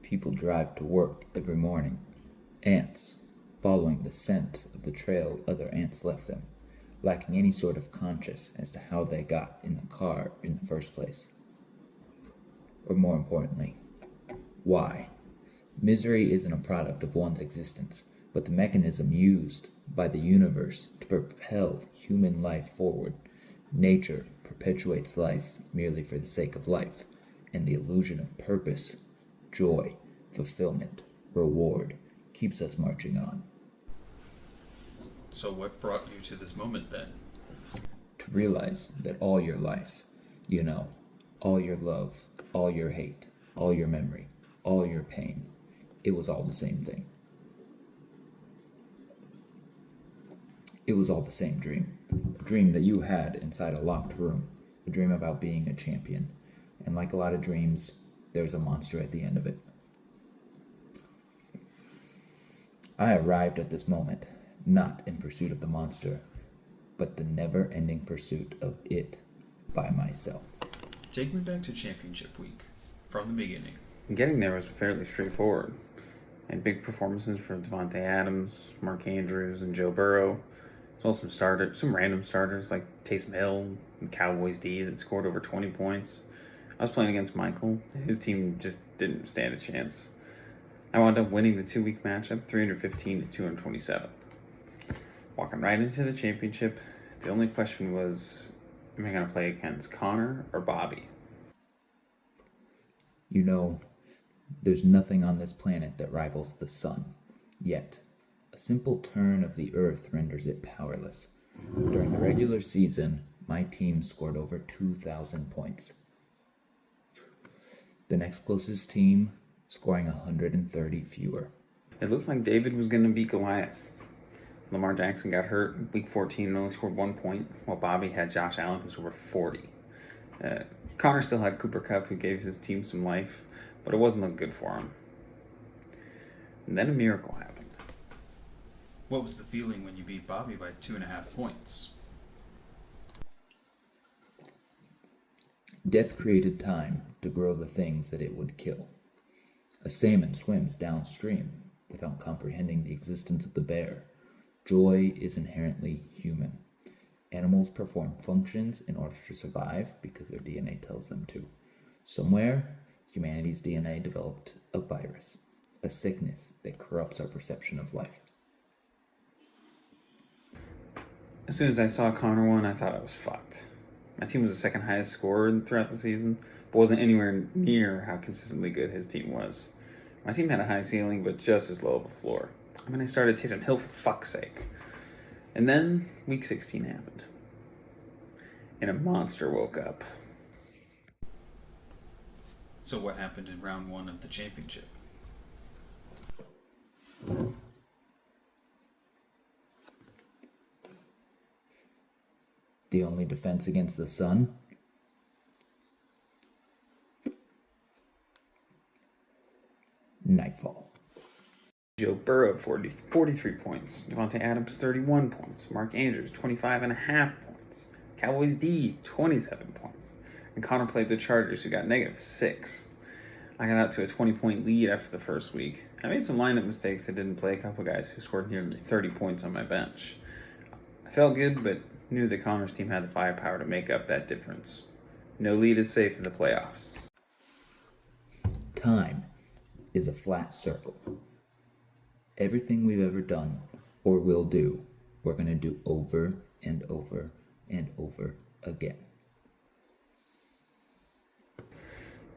people drive to work every morning. Ants, following the scent of the trail other ants left them, lacking any sort of conscience as to how they got in the car in the first place. Or more importantly, why? Misery isn't a product of one's existence, but the mechanism used by the universe to propel human life forward. Nature perpetuates life merely for the sake of life, and the illusion of purpose, joy, fulfillment, reward keeps us marching on. So what brought you to this moment then? To realize that all your life, all your love, all your hate, all your memory, all your pain, it was all the same thing. It was all the same dream. A dream that you had inside a locked room. A dream about being a champion. And like a lot of dreams, there's a monster at the end of it. I arrived at this moment, not in pursuit of the monster, but the never-ending pursuit of it by myself. Take me back to championship week, from the beginning. Getting there was fairly straightforward. And big performances for Davante Adams, Mark Andrews, and Joe Burrow. As well as some random starters like Taysom Hill and Cowboys D that scored over 20 points. I was playing against Michael, and his team just didn't stand a chance. I wound up winning the 2-week matchup, 315 to 227. Walking right into the championship, the only question was, am I going to play against Connor or Bobby? There's nothing on this planet that rivals the sun. Yet, a simple turn of the earth renders it powerless. During the regular season, my team scored over 2,000 points. The next closest team scoring 130 fewer. It looked like David was going to beat Goliath. Lamar Jackson got hurt in week 14 and only scored 1 point, while Bobby had Josh Allen who scored 40. Connor still had Cooper Kupp who gave his team some life, but it wasn't looking good for him. And then a miracle happened. What was the feeling when you beat Bobby by 2.5 points? Death created time to grow the things that it would kill. A salmon swims downstream without comprehending the existence of the bear. Joy is inherently human. Animals perform functions in order to survive because their DNA tells them to. Somewhere, humanity's DNA developed a virus, a sickness that corrupts our perception of life. As soon as I saw Connor won, I thought I was fucked. My team was the second highest scorer throughout the season, but wasn't anywhere near how consistently good his team was. My team had a high ceiling, but just as low of a floor. I started Taysom Hill for fuck's sake. And then, week 16 happened. And a monster woke up. So what happened in round 1 of the championship? The only defense against the sun? Nightfall. Joe Burrow, 43 points. Davante Adams, 31 points. Mark Andrews, 25.5 points. Cowboys D, 27 points. And Connor played the Chargers, who got -6. I got out to a 20-point lead after the first week. I made some lineup mistakes. I didn't play a couple guys who scored nearly 30 points on my bench. I felt good, but knew that Connor's team had the firepower to make up that difference. No lead is safe in the playoffs. Time is a flat circle. Everything we've ever done or will do, we're going to do over and over and over again.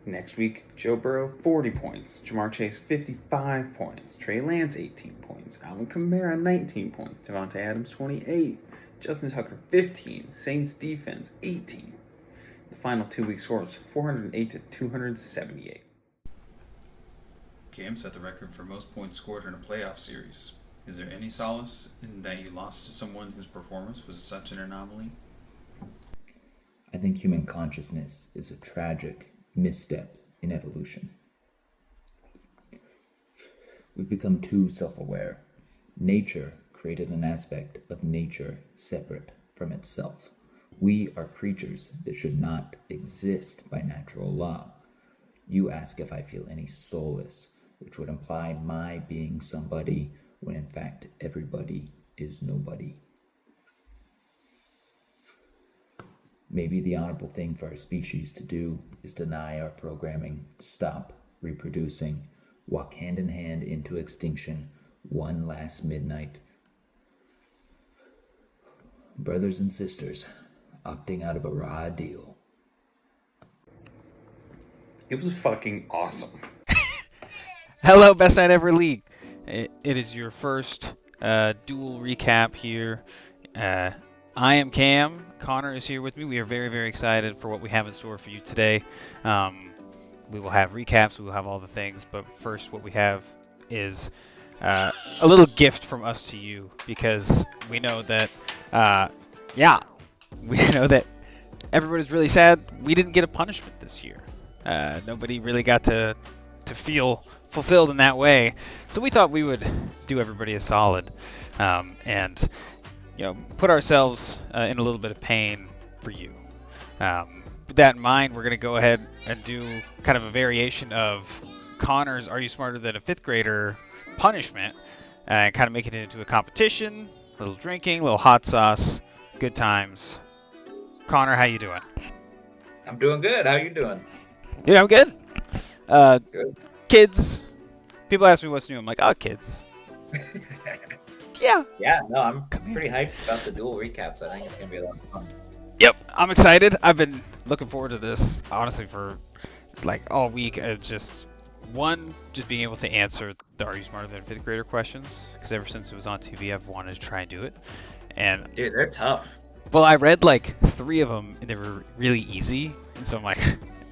Next week, Joe Burrow, 40 points. Jamar Chase, 55 points. Trey Lance, 18 points. Alvin Kamara, 19 points. Davante Adams, 28. Justin Tucker, 15. Saints defense, 18. The final 2-week scores, 408 to 278. Cam set the record for most points scored in a playoff series. Is there any solace in that you lost to someone whose performance was such an anomaly? I think human consciousness is a tragic misstep in evolution. We've become too self-aware. Nature created an aspect of nature separate from itself. We are creatures that should not exist by natural law. You ask if I feel any solace which would imply my being somebody when in fact everybody is nobody. Maybe the honorable thing for our species to do is deny our programming, stop reproducing, walk hand in hand into extinction one last midnight. Brothers and sisters, opting out of a raw deal. It was fucking awesome. Hello, Best Night Ever League. It is your first dual recap here. I am Cam. Connor is here with me. We are very, very excited for what we have in store for you today. We will have recaps. We will have all the things. But first, what we have is a little gift from us to you, because we know that, we know that everybody's really sad we didn't get a punishment this year. Nobody really got to feel fulfilled in that way. So we thought we would do everybody a solid, and put ourselves in a little bit of pain for you. With that in mind, we're going to go ahead and do kind of a variation of Connor's "Are You Smarter Than a Fifth Grader" punishment, and kind of make it into a competition, a little drinking, a little hot sauce, good times. Connor, how you doing? I'm doing good. How you doing? I'm good. Good. Kids. People ask me what's new. I'm like, oh, kids. Yeah. Yeah, no, I'm pretty hyped about the dual recaps. I think it's gonna be a lot of fun. Yep, I'm excited. I've been looking forward to this, honestly, for like all week. Just being able to answer the "Are You Smarter Than a Fifth Grader" questions, because ever since it was on TV, I've wanted to try and do it. And Dude, they're tough. well, I read like 3 of them, and they were really easy, and so I'm like,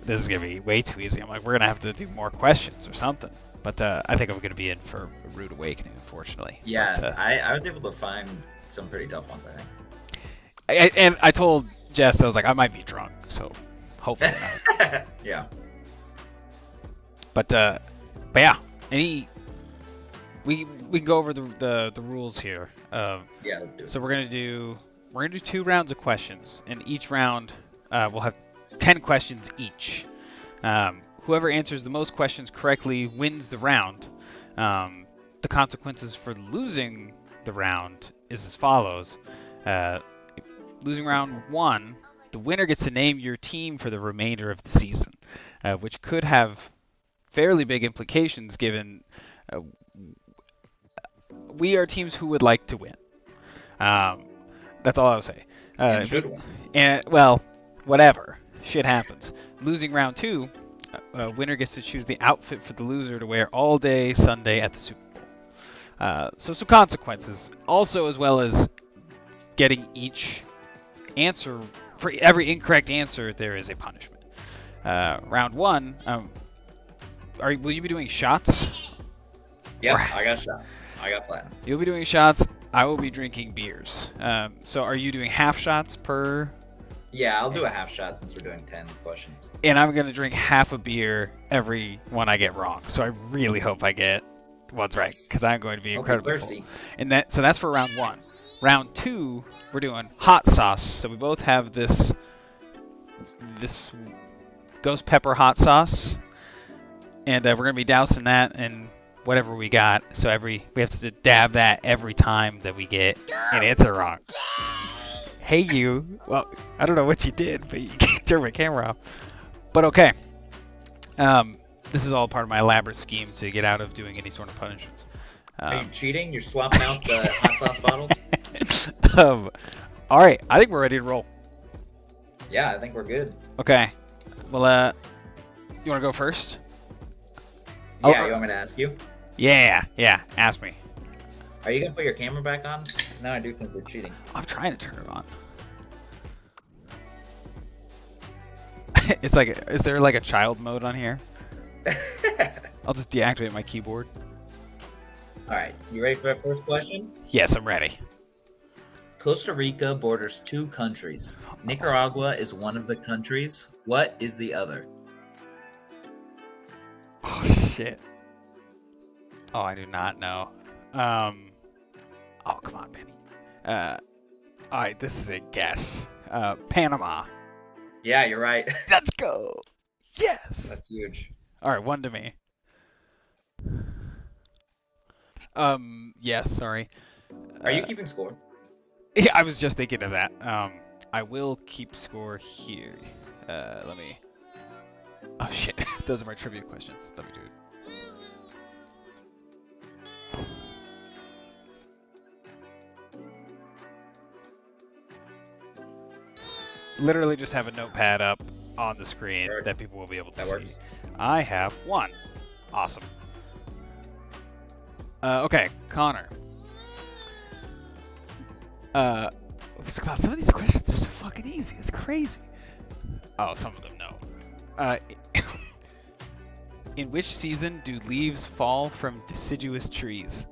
this is gonna be way too easy. I'm like, we're gonna have to do more questions or something. But I think I'm gonna be in for a rude awakening, unfortunately. Yeah, But, I was able to find some pretty tough ones, I think. I told Jess, I was like, I might be drunk, so hopefully not. Yeah. But yeah, we can go over the rules here. Yeah, let's do it. So we're gonna do 2 rounds of questions, and each round we'll have 10 questions each. Whoever answers the most questions correctly wins the round. The consequences for losing the round is as follows. Losing round 1, the winner gets to name your team for the remainder of the season, which could have fairly big implications given we are teams who would like to win. That's all I'll say. And should win. And, well, whatever. Shit happens. Losing round 2, winner gets to choose the outfit for the loser to wear all day Sunday at the Super Bowl. So some consequences. Also, as well as getting each answer, for every incorrect answer, there is a punishment. Round 1, will you be doing shots? Yeah, I got shots. I got platinum. You'll be doing shots. I will be drinking beers. So are you doing half shots per? Yeah, I'll do a half shot since we're doing 10 questions. And I'm gonna drink half a beer every one I get wrong. So I really hope I get ones right, because I'm going to be incredibly thirsty. full. And that's for round 1. Round 2, we're doing hot sauce. So we both have this ghost pepper hot sauce, and we're gonna be dousing that in whatever we got. So we have to dab that every time that we get an answer wrong. Hey you. Well, I don't know what you did, but you turned my camera off. But okay. This is all part of my elaborate scheme to get out of doing any sort of punishments. Are you cheating? You're swapping out the hot sauce bottles? All right, I think we're ready to roll. Yeah, I think we're good. Okay. Well, you want to go first? Yeah, you want me to ask you? Yeah. Ask me. Are you gonna put your camera back on? Because now I do think we're cheating. I'm trying to turn it on. It's like, is there like a child mode on here? I'll just deactivate my keyboard. Alright, you ready for our first question? Yes, I'm ready. Costa Rica borders 2 countries. Nicaragua is one of the countries. What is the other? Oh, shit. Oh, I do not know. Oh, come on, Benny. Alright, this is a guess. Panama. Yeah, you're right. Let's go. Yes. That's huge. Alright, 1 to me. Yes, sorry. Are you keeping score? Yeah, I was just thinking of that. I will keep score here. Let me. Oh shit, those are my trivia questions. Let me do it. Literally just have a notepad up on the screen Sure. that people will be able to That see. works. I have 1. Awesome. Okay, Connor. God, some of these questions are so fucking easy. It's crazy. Oh, some of them no. In which season do leaves fall from deciduous trees?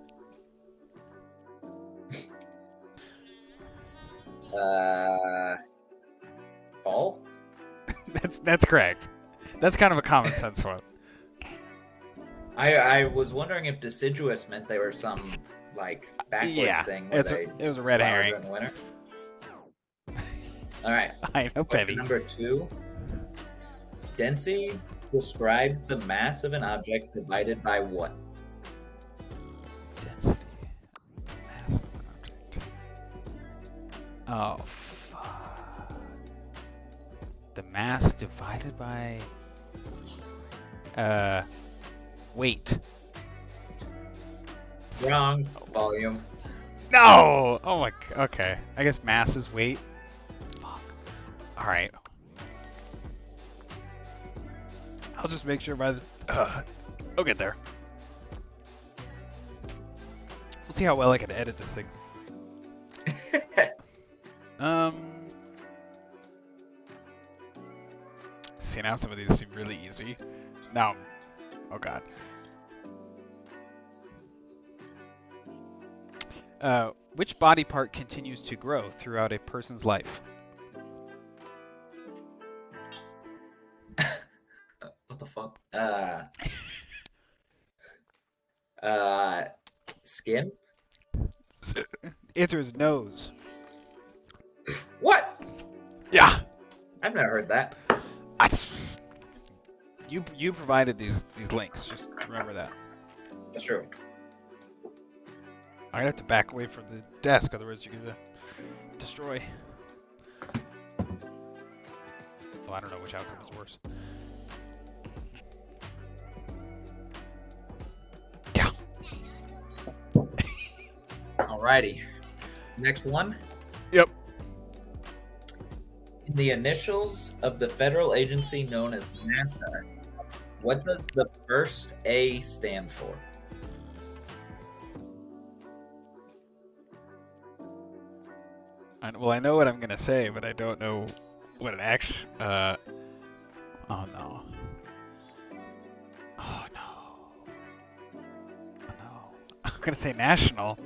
Fall? That's correct. That's kind of a common sense one. I was wondering if deciduous meant they were some like backwards Yeah, thing where it was a red flower herring. during the winter. All right. I know, Question Penny. number 2. Density describes the mass of an object divided by what? Density. Mass of an object. Oh, fuck. The mass divided by... weight. Wrong. Volume. No! Oh my... Okay. I guess mass is weight. Fuck. Alright. I'll just make sure by the... I'll get there. We'll see how well I can edit this thing. See, now some of these seem really easy. Now, oh god. Which body part continues to grow throughout a person's life? What the fuck? Skin? Answer is nose. What? Yeah. I've never heard that. You provided these links. Just remember that. That's true. I'm gonna have to back away from the desk, otherwise you're gonna destroy. Oh, I don't know which outcome is worse. Yeah. Alrighty. Next one. Yep. In the initials of the federal agency known as NASA, what does the first A stand for? Well, I know what I'm gonna say, but I don't know what it actually. Oh no. Oh no. Oh no. I'm gonna say national.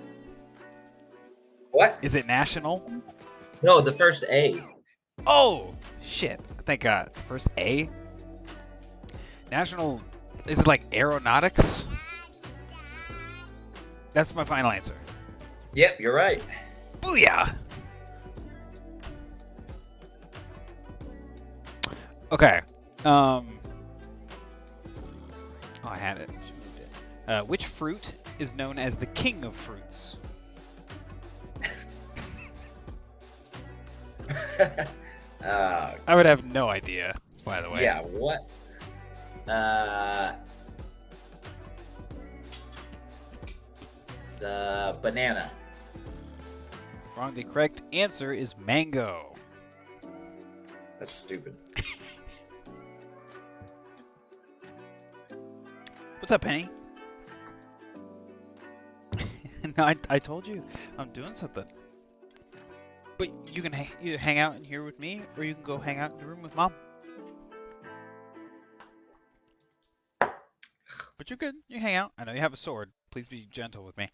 What? Is it national? No, the first A. Oh shit! Thank God. First A. National. Is it like aeronautics? That's my final answer. Yep, you're right. Booyah! Okay. Oh, I had it. Just moved it. Which fruit is known as the king of fruits? I would have no idea, by the way. Yeah, what? The banana. Wrong. The correct answer is mango. That's stupid. What's up, Penny? No, I told you I'm doing something. But you can either hang out in here with me, or you can go hang out in the room with Mom. But you're good. You hang out. I know you have a sword. Please be gentle with me.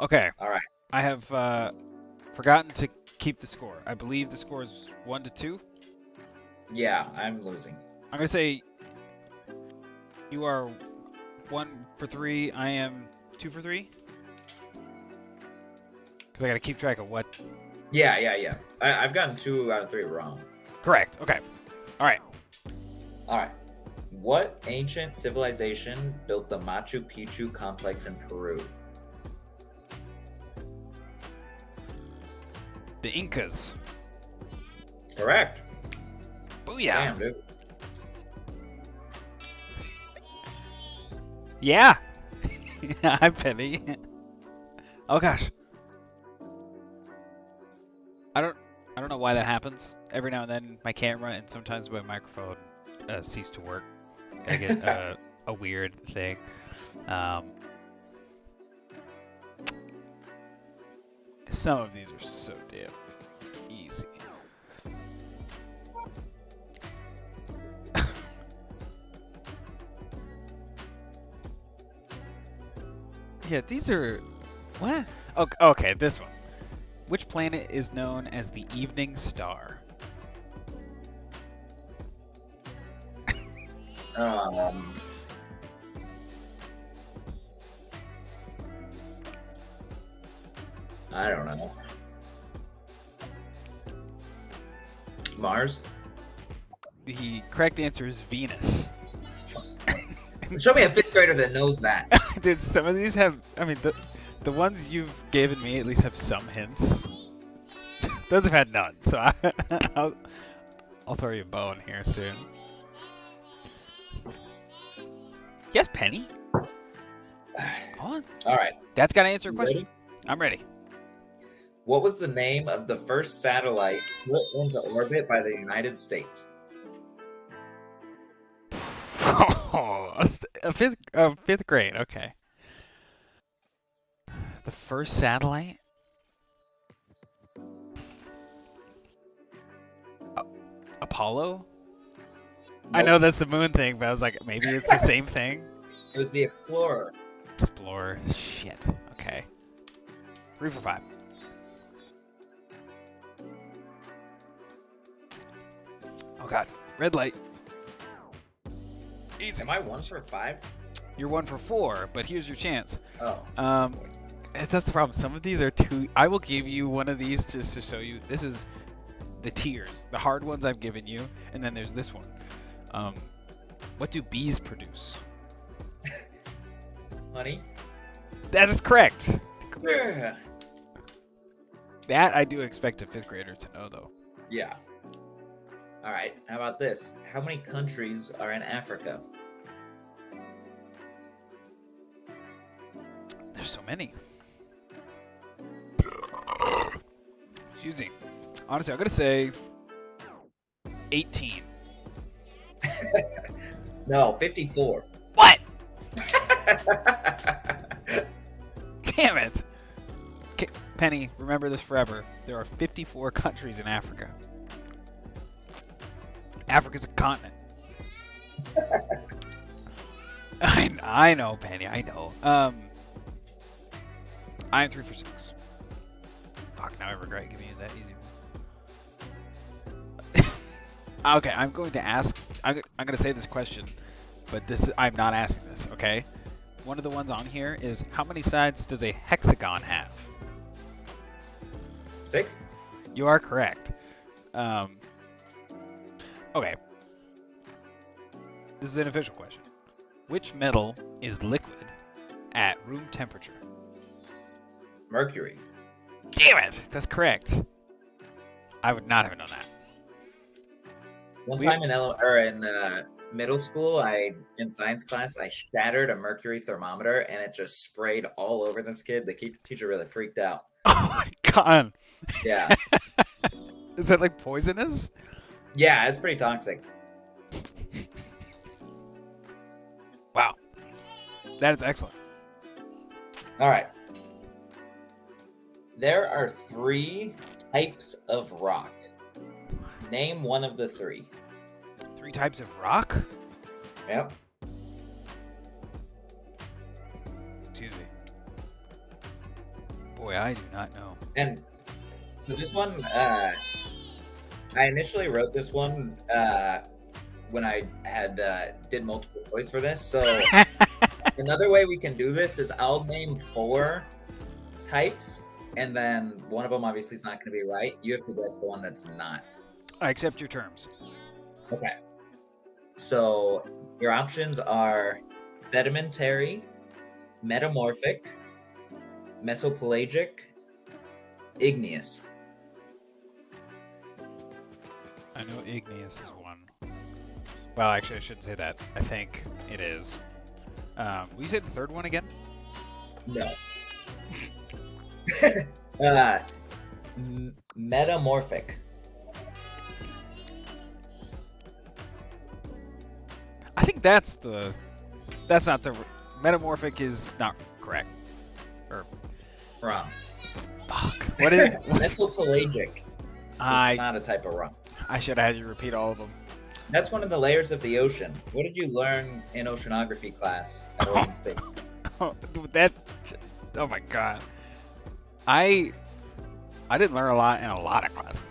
Okay. All right. I have forgotten to keep the score. I believe the score is 1-2. Yeah, I'm losing. I'm gonna say you are 1 for 3. I am 2 for 3. Because I gotta keep track of what. Yeah. I've gotten 2 out of 3 wrong. Correct. Okay. All right. All right. What ancient civilization built the Machu Picchu complex in Peru? The Incas. Correct. Booyah. Damn, dude. Yeah. Hi, Penny. Oh gosh. I don't know why that happens. Every now and then my camera and sometimes my microphone cease to work. I get a weird thing. Some of these are so damn easy. Yeah, these are... What? Okay, this one. Which planet is known as the Evening Star? I don't know. Mars? The correct answer is Venus. Show me a fifth grader that knows that. Dude, some of these have... I mean, the ones you've given me at least have some hints. Those have had none, so I'll throw you a bone here soon. Yes, Penny? Hold on. All right. That's got to answer a You question. ready? I'm ready. What was the name of the first satellite put into orbit by the United States? A fifth grade, okay. The first satellite? Apollo? I know Nope. that's the moon thing, but I was like, maybe it's the same thing. It was the Explorer. Explorer. Shit. Okay. 3 for 5. Oh god. Red light. Easy. Am I 1 for 5? You're 1 for 4, but here's your chance. Oh. That's the problem. Some of these are too... I will give you one of these just to show you. This is the tiers. The hard ones I've given you, and then there's this one. What do bees produce? Honey? That is correct. Yeah. That I do expect a 5th grader to know, though. Yeah. All right. How about this? How many countries are in Africa? There's so many. Excuse me. Honestly, I'm gonna say 18. No, 54. What? Damn it. Penny, remember this forever. There are 54 countries in Africa. Africa's a continent. I know, Penny. I know. I'm 3 for 6. Fuck, now I regret giving you that easy one. Okay, I'm going to ask... I'm going to say this question, but I'm not asking this, okay? One of the ones on here is, how many sides does a hexagon have? 6? You are correct. Okay. This is an official question. Which metal is liquid at room temperature? Mercury. Damn it! That's correct. I would not have known that. One time in middle school, in science class, I shattered a mercury thermometer and it just sprayed all over this kid. The teacher really freaked out. Oh my god! Yeah. Is that like poisonous? Yeah, it's pretty toxic. Wow. That is excellent. All right. There are 3 types of rock. Name one of the 3. 3 types of rock? Yep. Excuse me. Boy, I do not know. And so this one, I initially wrote this one when I had did multiple choice for this. So another way we can do this is I'll name 4 types, and then one of them obviously is not going to be right. You have to guess the one that's not. I accept your terms. Okay. So your options are sedimentary, metamorphic, mesopelagic, igneous. I know igneous is one. Well, actually, I shouldn't say that. I think it is. Will you say the third one again? No. Metamorphic. I think that's not the metamorphic is not correct. Or Wrong. fuck. What is Mesopelagic. It's not a type of rum. I should have had you repeat all of them. That's one of the layers of the ocean. What did you learn in oceanography class at Oregon State? Oh my god. I didn't learn a lot in a lot of classes.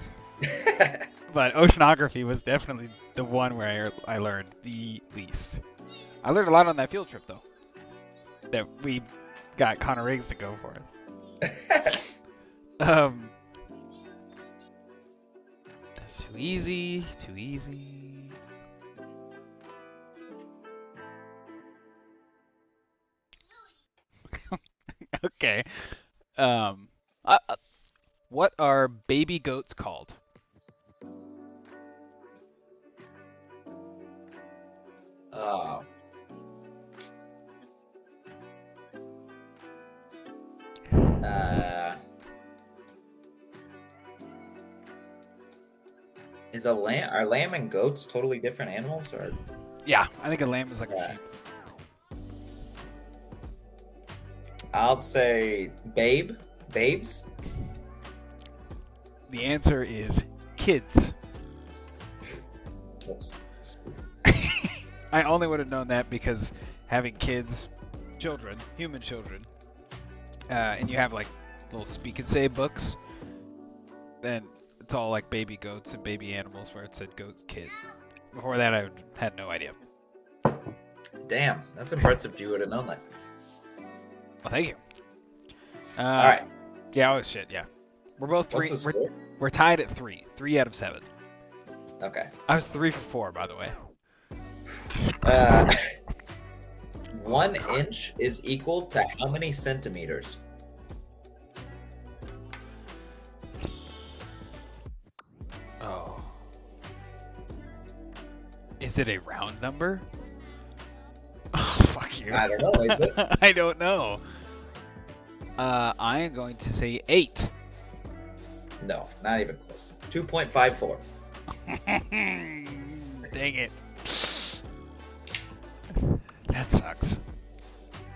But oceanography was definitely the one where I learned the least. I learned a lot on that field trip though. That we got Connor Riggs to go for us. That's too easy. Too easy. Okay. What are baby goats called? Oh. Are lamb and goats totally different animals, or? Yeah, I think a lamb is like a sheep. I'll say babes. The answer is kids. That's I only would have known that because having kids, children, human children, and you have like little speak and say books, then it's all like baby goats and baby animals where it said goat kids. Before that, I had no idea. Damn, that's impressive. You would have known that. Well, thank you. All right. Yeah, oh shit, yeah. We're both What's three. the score? We're tied at 3. 3 out of 7. Okay. I was 3 for 4, by the way. 1 inch is equal to how many centimeters? Oh. Is it a round number? Oh, fuck you. I don't know. Is it? I don't know. I am going to say 8. No, not even close. 2.54. Dang it. That sucks.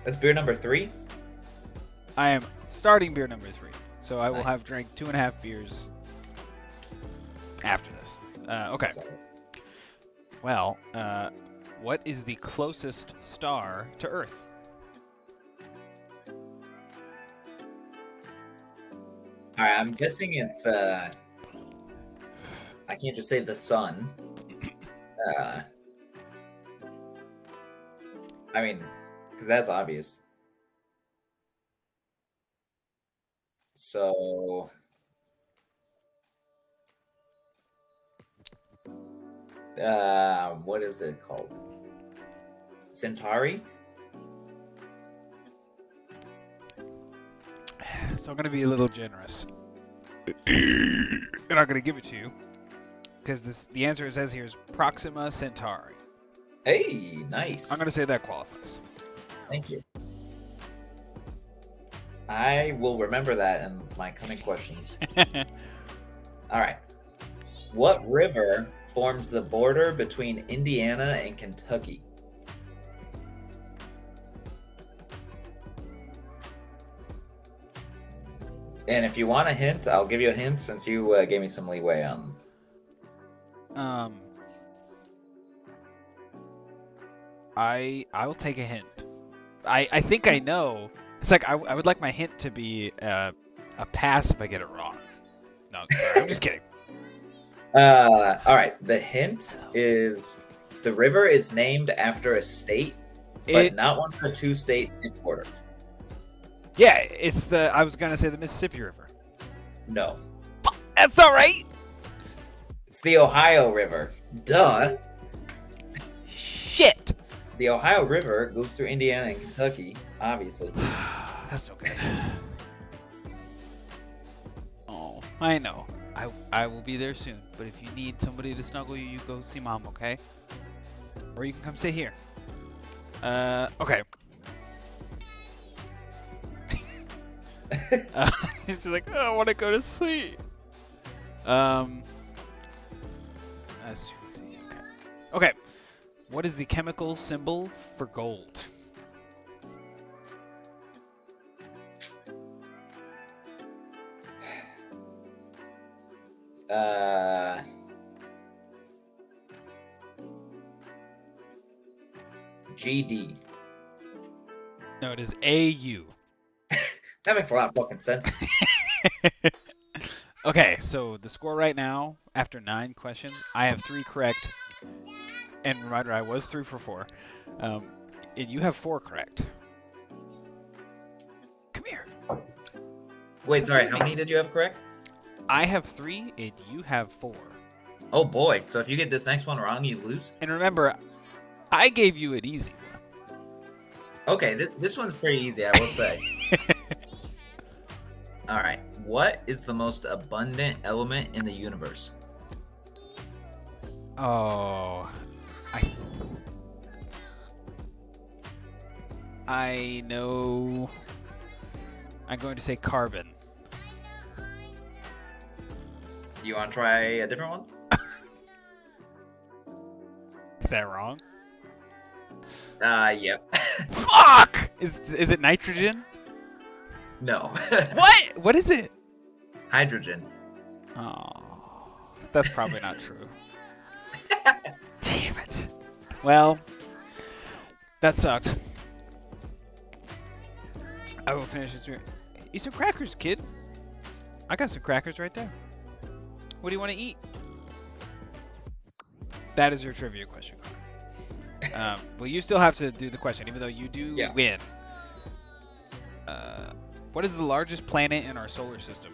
That's beer number 3. I am starting beer number 3. So I will Nice. have drank 2.5 beers after this. Okay. So, Well, what is the closest star to Earth? all right, I'm guessing it's. I can't just say the sun. I mean, because that's obvious. So. What is it called? Centauri? So I'm going to be a little generous. And I'm going to give it to you. Because the answer it says here is Proxima Centauri. Hey, nice. I'm going to say that qualifies. Thank you. I will remember that in my coming questions. All right. What river forms the border between Indiana and Kentucky? And if you want a hint, I'll give you a hint since you gave me some leeway on. I will take a hint. I think I know. It's like I would like my hint to be a pass if I get it wrong. No, sorry, I'm just kidding. All right. The hint is the river is named after a state, but not one of the 2 state borders. Yeah, it's I was gonna say the Mississippi River. No, That's not right. it's the Ohio River. Duh. shit. The Ohio River goes through Indiana and Kentucky, obviously. That's no good. Oh, I know. I will be there soon. But if you need somebody to snuggle you, you go see Mom, okay? Or you can come stay here. Okay. She's like, oh, I want to go to sleep. That's too easy. Okay. Okay. What is the chemical symbol for gold? GD. No, it is AU. That makes a lot of fucking sense. Okay, so the score right now, after 9 questions, I have 3 correct. And reminder, I was 3 for 4. And you have 4 correct. Come here. Wait, sorry, how many did you have correct? I have 3 and you have 4. Oh boy, so if you get this next one wrong, you lose? And remember, I gave you an easy one. Okay, this one's pretty easy, I will say. Alright, what is the most abundant element in the universe? Oh, I know. I'm going to say carbon. You want to try a different one? Is that wrong? Yep. Fuck! Is it nitrogen? No. What? What is it? Hydrogen. Oh, that's probably not true. Damn it. Well, that sucked. I will finish this. Eat some crackers, kid. I got some crackers right there. What do you want to eat? That is your trivia question. Well, you still have to do the question, even though you do win. What is the largest planet in our solar system?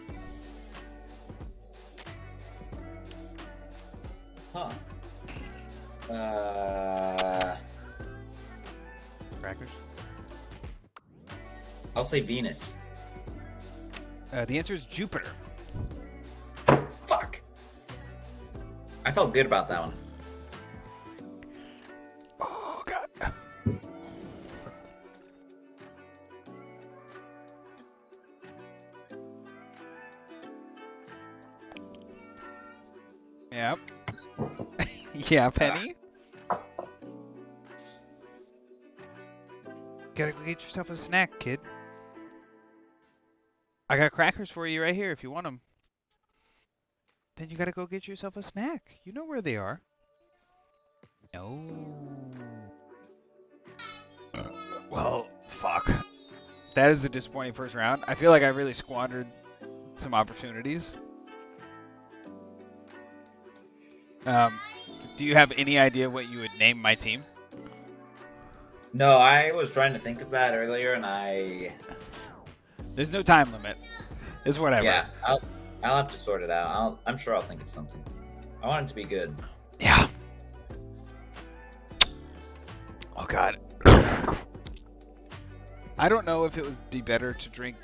Huh. Crackers? I'll say Venus. The answer is Jupiter. Fuck. I felt good about that one. Oh, God. Yep. Yeah, Penny? Gotta go get yourself a snack, kid. I got crackers for you right here if you want them. Then you gotta go get yourself a snack. You know where they are. No. Well, fuck. That is a disappointing first round. I feel like I really squandered some opportunities. Do you have any idea what you would name my team? No, I was trying to think of that earlier, and There's no time limit. It's whatever. Yeah, I'll have to sort it out. I'm sure I'll think of something. I want it to be good. Yeah. Oh, God. I don't know if it would be better to drink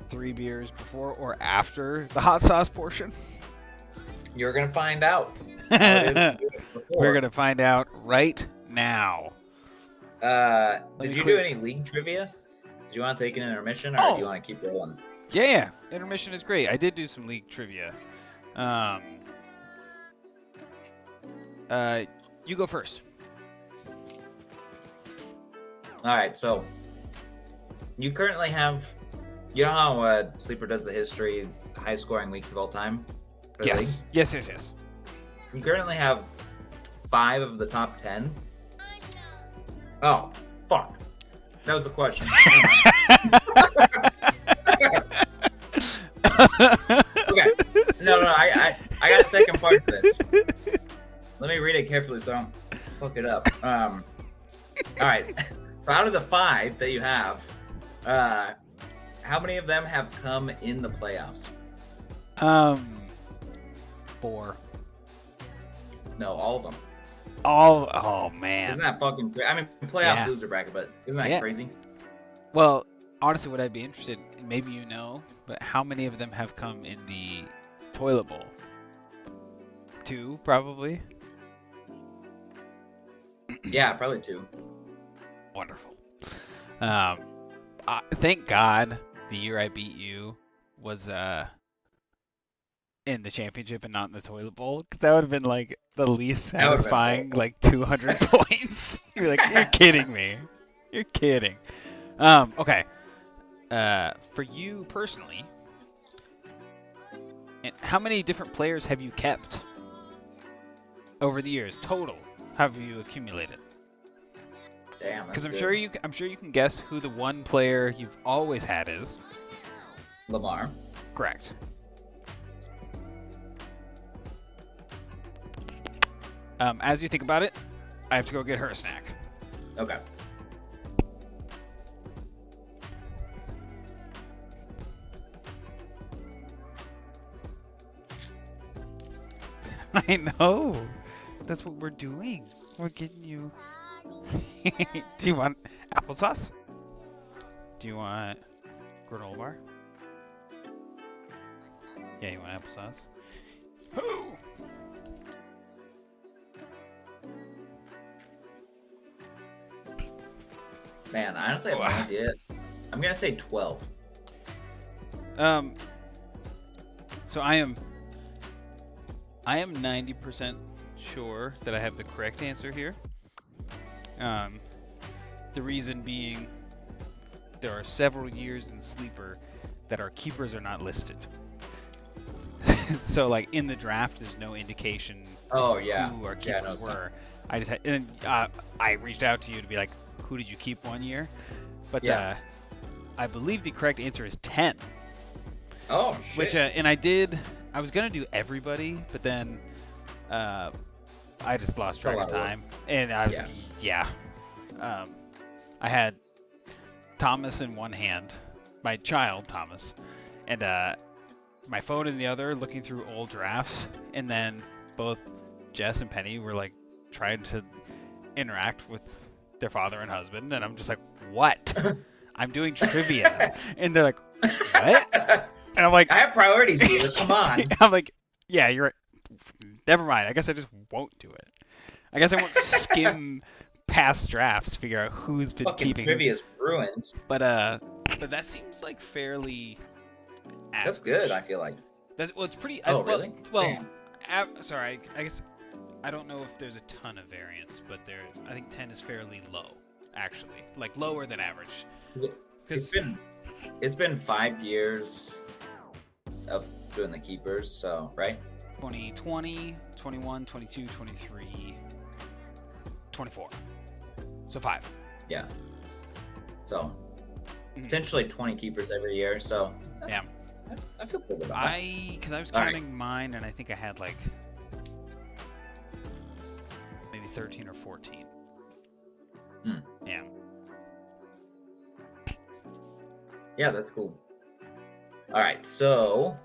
3 beers before or after the hot sauce portion. You're gonna find out. How it is to do it before. We're gonna find out right now. Did you do any league trivia? Do you want to take an intermission, or do you want to keep rolling? Yeah, intermission is great. I did do some league trivia. You go first. All right, so you currently have, you know how Sleeper does the history, high scoring weeks of all time? for the league? Yes. You currently have 5 of the top 10. Oh, fuck. That was the question. Okay. No, I got a second part to this. Let me read it carefully so I don't fuck it up. All right. So out of the 5 that you have, how many of them have come in the playoffs? 4. No, all of them. Oh man. Isn't that fucking crazy? I mean, playoffs Yeah. loser bracket, but isn't that Yeah. crazy? Well, honestly, what I'd be interested in, maybe you know, but how many of them have come in the toilet bowl? 2, probably. Yeah, probably 2. Wonderful. Thank God the year I beat you was in the championship and not in the toilet bowl, because that would have been like the least That would've been satisfying, like 200 points. You're like, you're kidding me. You're kidding. Okay. For you personally, and how many different players have you kept over the years total? Have you accumulated? Damn, Because that's I'm sure you can guess who the one player you've always had is. Lamar. Correct. As you think about it, I have to go get her a snack. Okay. I know. That's what we're doing. We're getting you. Do you want applesauce? Do you want granola bar? Yeah, you want applesauce? Who? Man, I honestly have no idea. I'm gonna say 12. So I am 90% sure that I have the correct answer here. The reason being, there are several years in Sleeper that our keepers are not listed. So like in the draft, there's no indication Oh yeah. who our Yeah, I keepers noticed that. were. I just had, and I reached out to you to be like, who did you keep one year? But Yeah. I believe the correct answer is 10. Oh shit. Which I was gonna do everybody, but then I just lost It's a track lot of of work. time, and I had Thomas in one hand, my child Thomas, and my phone in the other, looking through old drafts, and then both Jess and Penny were like trying to interact with their father and husband, and I'm just like, what? I'm doing trivia, and they're like, what? And I'm like, I have priorities here. Come on. I'm like, yeah, you're right. Never mind. I guess I just won't do it. I guess I won't skim past drafts to figure out who's been Fucking keeping. trivia's ruined. But that seems like fairly. That's Average. good. I feel like. It's pretty. Oh really? Well, Damn. sorry. I guess I don't know if there's a ton of variance, but I think 10 is fairly low, actually, like lower than average. It's been 5 years of doing the keepers, so right? 2020, 21, 22, 23, 24. So 5. Yeah. So Mhm. potentially 20 keepers every year. So Yeah. I feel good about that. Because I was All right. counting mine, and I think I had like maybe 13 or 14. Hmm. Yeah. Yeah, that's cool. All right, so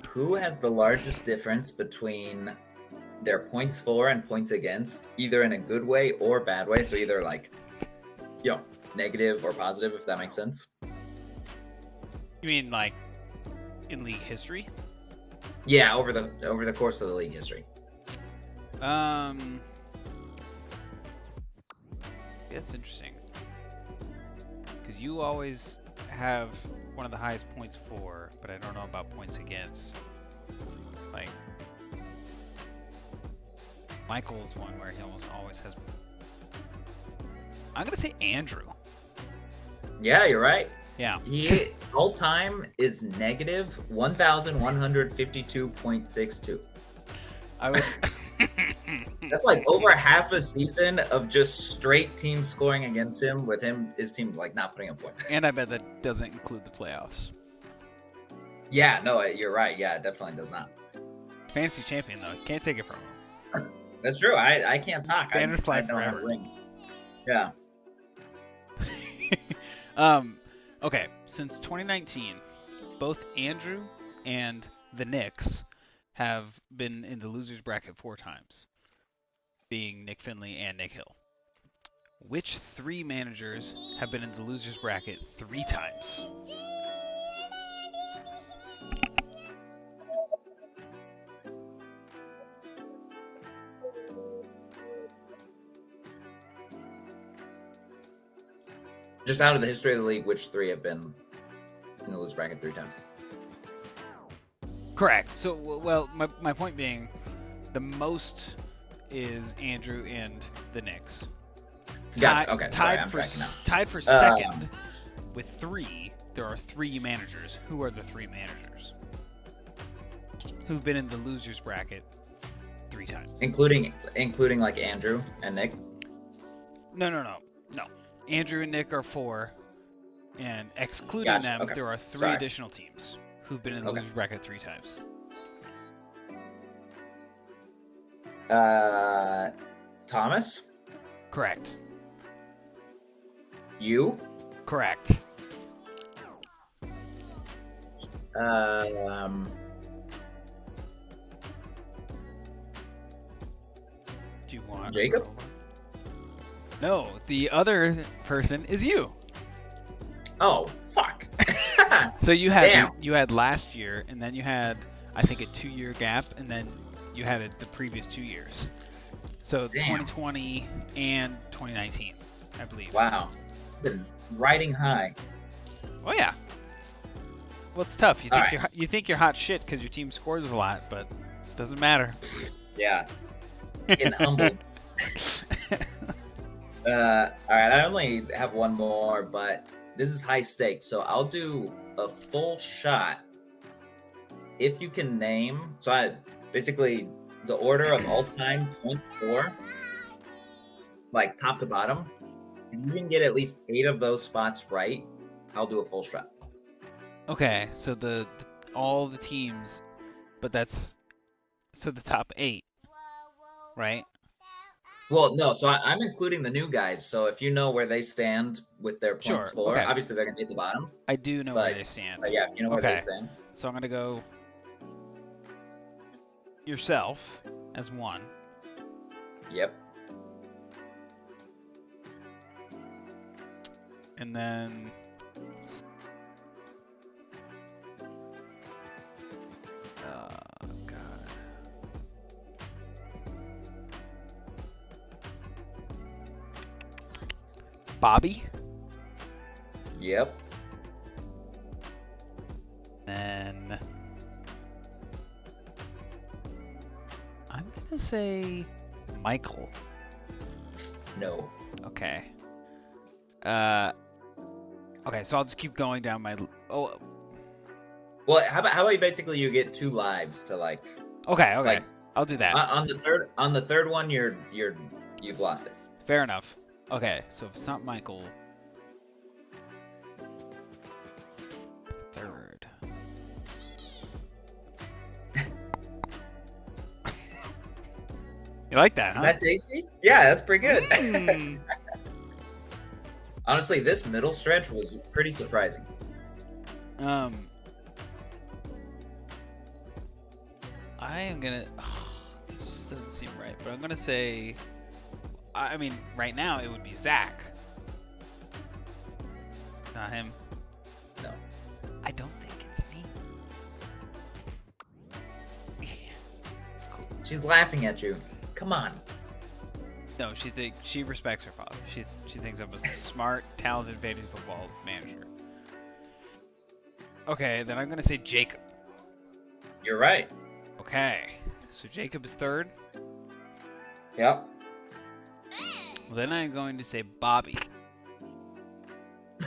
who has the largest difference between their points for and points against, either in a good way or bad way? So either like, negative or positive, if that makes sense. You mean like in league history? Yeah, over the course of the league history. That's interesting. Because you always have one of the highest points for, but I don't know about points against. Like, Michael's one where he almost always has. I'm gonna say Andrew. Yeah, you're right. Yeah. He all time is negative 1,152.62. I was. That's like over half a season of just straight teams scoring against him, with his team like not putting up points. And I bet that doesn't include the playoffs. Yeah, no, you're right. Yeah, it definitely does not. Fantasy champion though, can't take it from him. That's true. I can't talk. Banner I slide don't have a forever. ring. Yeah. Okay, since 2019, both Andrew and the Knicks have been in the losers bracket 4 times. being Nick Finley and Nick Hill. Which 3 managers have been in the losers bracket 3 times? Just out of the history of the league, which 3 have been in the loser bracket 3 times? Correct. So, well, my point being, the most is Andrew and the Knicks. Gotcha. Okay. Sorry, I'm for tracking now. tied for second with 3. There are 3 managers. Who are the 3 managers who've been in the losers bracket 3 times? Including like Andrew and Nick. No. Andrew and Nick are 4, and excluding Gotcha, them, okay. there are 3 Sorry. additional teams who've been in the Okay. losers bracket 3 times. Thomas, Correct. you, Correct. Do you want Jacob? No, the other person is you. Oh, fuck. So you Damn. had last year, and then you had, I think, a 2-year gap, and then you had the previous 2 years. So Damn. 2020 and 2019, I believe. Wow. Been riding high. Oh yeah. Well, it's tough. You think All you think you're hot shit because your team scores a lot, but doesn't matter. Yeah. Getting humbled. All right, I only have one more, but this is high stakes, so I'll do a full shot. If you can name, so I basically the order of all-time points for, like top to bottom. If you can get at least 8 of those spots right, I'll do a full shot. Okay, so the all the teams, but that's so the top 8, right? Well, no, so I'm including the new guys. So if you know where they stand with their points Sure, for, okay. obviously they're gonna be at the bottom. I do know where But- they stand. But yeah, if you know where Okay. they stand. So I'm gonna go yourself as 1. Yep. And then God. Bobby. Yep. Then I'm gonna say Michael. No. Okay. Okay, so I'll just keep going down my. Oh, Well, how about you basically you get 2 lives to like okay. Like, I'll do that. on the third one you've lost it. Fair enough. Okay, so if it's not Michael. Third. You like that, Is huh? that tasty? Yeah, that's pretty good. Mm. Honestly, this middle stretch was pretty surprising. I am gonna. This just doesn't seem right, but I'm gonna say. I mean, right now it would be Zach. Not him. No. I don't think it's me. Cool. She's laughing at you. Come on. No, she respects her father. She thinks I'm a smart, talented fantasy football manager. Okay, then I'm gonna say Jacob. You're right. Okay, so Jacob is 3rd. Yep. Well, then I'm going to say Bobby.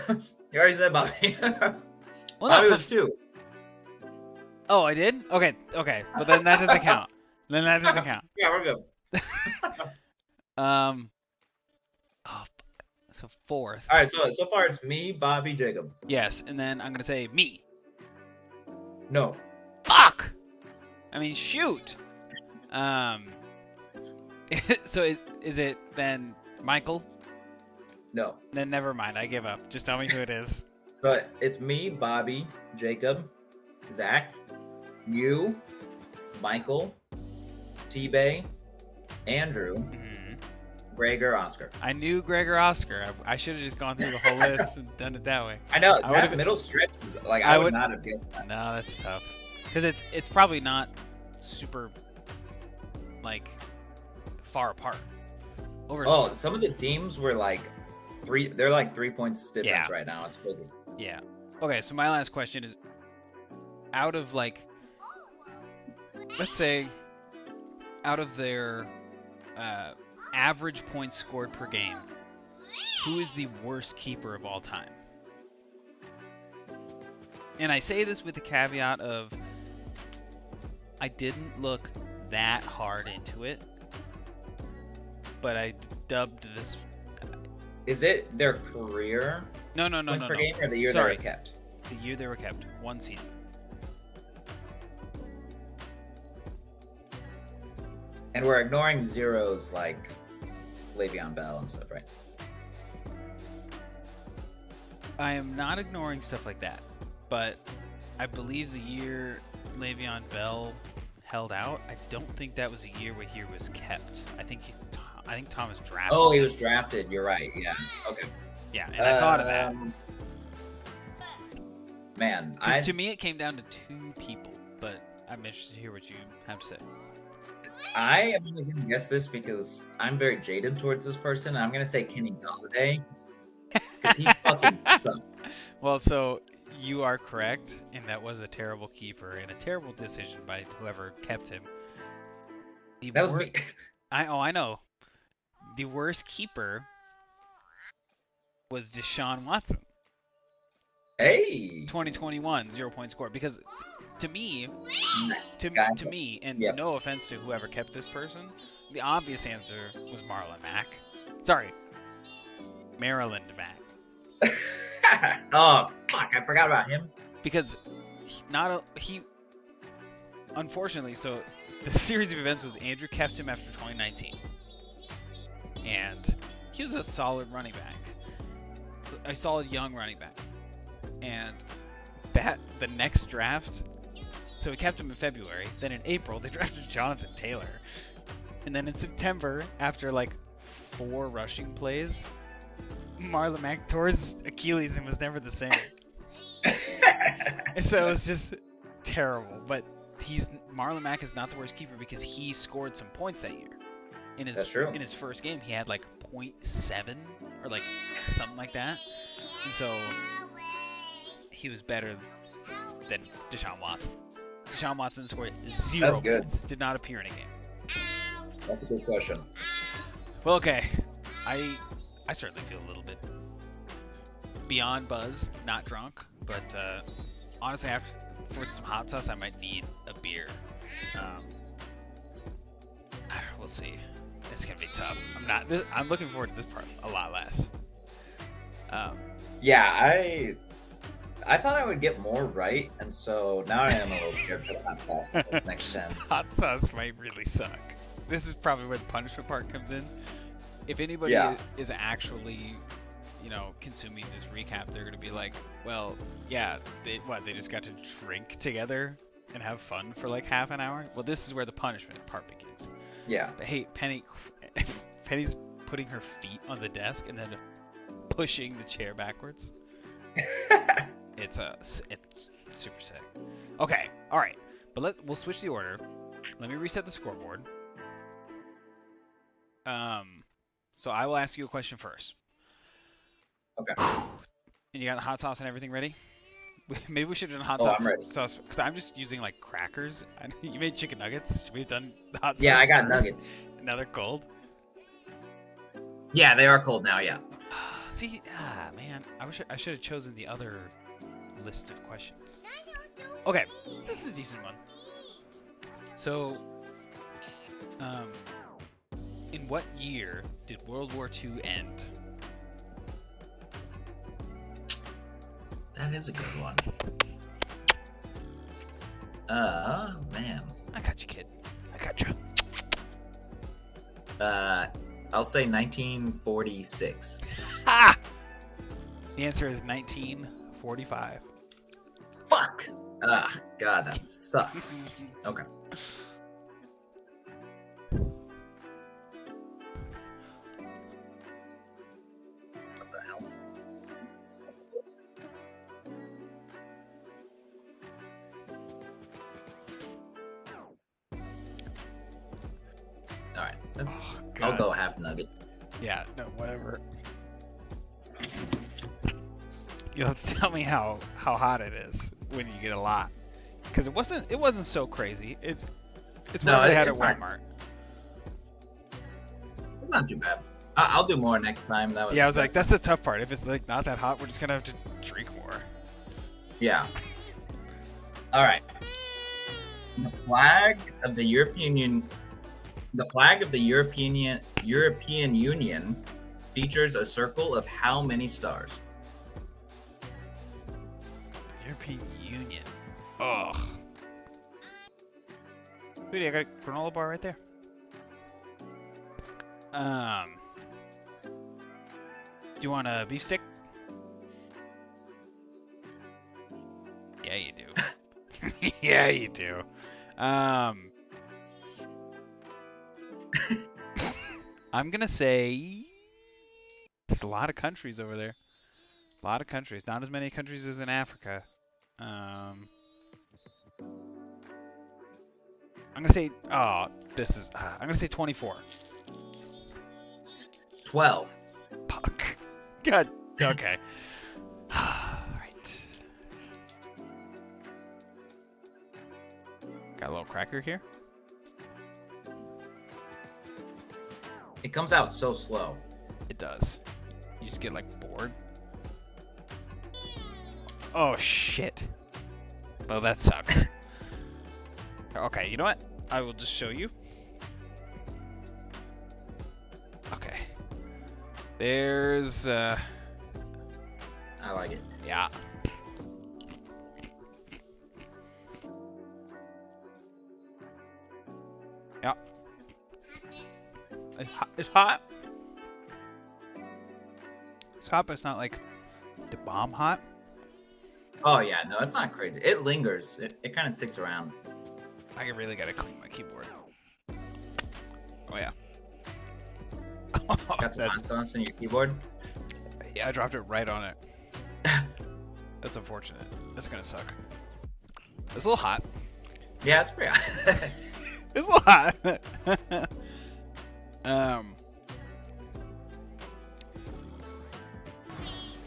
You already said Bobby. Well, Bobby no, was 2. oh, I did? Okay, but then that doesn't count. Then that doesn't count. Yeah, we're good. Oh, so 4th. All right, so far it's me, Bobby, Jacob. Yes, and then I'm gonna say me. No. Fuck. I mean, shoot. So is it then Michael? No. Then never mind. I give up. Just tell me who it is. But it's me, Bobby, Jacob, Zach, you, Michael, T-Bay, Andrew, Mhm. Greg or Oscar. I knew Greg or Oscar. I should have just gone through the whole list and done it that way. I know I would've- that middle stretch is like I I would- would not have guessed that. No, that's tough. Because it's probably not super like far apart. Oh, some of the teams were like they're like 3 points difference Yeah. right now. It's crazy. Yeah. Okay, so my last question is, out of like, let's say, out of their average points scored per game, who is the worst keeper of all time? And I say this with the caveat of, I didn't look that hard into it, but I dubbed this. Is it their career No, points per game or the year Sorry. they were kept? The year they were kept, one season. And we're ignoring zeros like Le'Veon Bell and stuff, right? I am not ignoring stuff like that, but I believe the year Le'Veon Bell held out, I don't think that was a year where he was kept. I think Thomas drafted. Oh, he him. was drafted. You're right. Yeah. Okay. Yeah, and I thought of that. Man, 'Cause I to me, it came down to two people, but I'm interested to hear what you have to say. am only gonna guess this because I'm very jaded towards this person. I'm gonna say Kenny Galladay because he fucking sucks. Well, so you are correct, and that was a terrible keeper and a terrible decision by whoever kept him. The That was wor- me. I know. The worst keeper was Deshaun Watson. Hey. 2021 0-point score, because to me, Gotcha. to me, and Yep. no offense to whoever kept this person, the obvious answer was Marlon Mack. Sorry, Maryland Mack, Oh fuck! I forgot about him. because he unfortunately, so the series of events was Andrew kept him after 2019, and he was a solid running back, a solid young running back, and the next draft. So we kept him in February. Then in April, they drafted Jonathan Taylor. And then in September, after like 4 rushing plays, Marlon Mack tore his Achilles and was never the same. And so it was just terrible. But Marlon Mack is not the worst keeper because he scored some points that year. That's true. In his first game, he had like 0.7 or like something like that. And so he was better than Deshaun Watson. Deshaun Watson scored 0 That's good. points. Did not appear in a game. That's a good question. Well, okay. I certainly feel a little bit beyond buzzed, not drunk, but honestly, for some hot sauce, I might need a beer. We'll see. It's gonna be tough. I'm looking forward to this part a lot less. Yeah, I thought I would get more right, and so now I am a little scared for the hot sauce this next 10. Hot sauce might really suck. This is probably where the punishment part comes in. If anybody Yeah. is actually, consuming this recap, they're gonna be like, well, yeah, they just got to drink together and have fun for like half an hour? Well, this is where the punishment part begins. Yeah. But hey, Penny's putting her feet on the desk and then pushing the chair backwards. It's super sick. Okay, all right, but we'll switch the order. Let me reset the scoreboard. So I will ask you a question first. Okay. And you got the hot sauce and everything ready? Maybe we should have done hot Oh, sauce. I'm ready. Because I'm just using like crackers. You made chicken nuggets. Should we have done the hot sauce? Yeah, I got first? nuggets. Now they're cold. Yeah, they are cold now. Yeah. See, man, I should have chosen the other list of questions. Okay, this is a decent one. So, in what year did World War II end? That is a good one. Man. I got you, kid. I got you. I'll say 1946. Ah! The answer is 1945. Fuck. God, that sucks. Okay. That's. Oh, I'll God. go half nugget. Yeah, no, whatever. You'll have to tell me how hot it is when you get a lot, because it wasn't so crazy. It's No, whatever they had at it's not. Walmart. It's not too bad. I'll do more next time. That was. Yeah, I was like, that's the tough part. If it's like not that hot, we're just gonna have to drink more. Yeah. All right. The flag of the European Union features a circle of how many stars? European Union. Ugh. Sweetie, I got a granola bar right there. Do you want a beef stick? Yeah, you do. Yeah, you do. I'm gonna say there's a lot of countries over there. A lot of countries. Not as many countries as in Africa. I'm gonna say. Oh, this is. I'm gonna say 24. 12. Fuck. God. Okay. Alright. Got a little cracker here. It comes out so slow. It does. You just get like bored. Oh shit. Well, that sucks. Okay, you know what? I will just show you. Okay. There's I like it. yeah. Yeah. It's hot. It's hot. It's hot, but it's not like the bomb hot. Oh yeah, no, it's not crazy. It lingers. It kind of sticks around. I really gotta clean my keyboard. Oh yeah. Got some hot sauce in your keyboard. Yeah, I dropped it right on it. That's unfortunate. That's gonna suck. It's a little hot. Yeah, it's pretty hot. It's a little hot.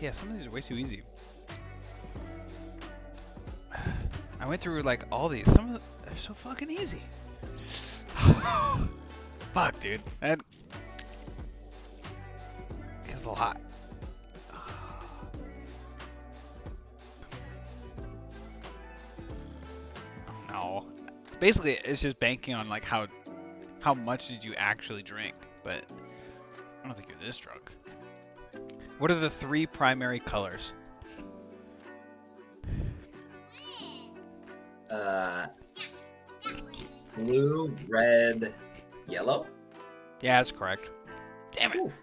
Yeah, some of these are way too easy. I went through like all these. Some of them are so fucking easy. Fuck, dude. That is a lot. Oh no. Basically, it's just banking on like how much did you actually drink, but I don't think you're this drunk. What are the 3 primary colors? Blue, red, yellow. Yeah, that's correct. Damn it. Whew.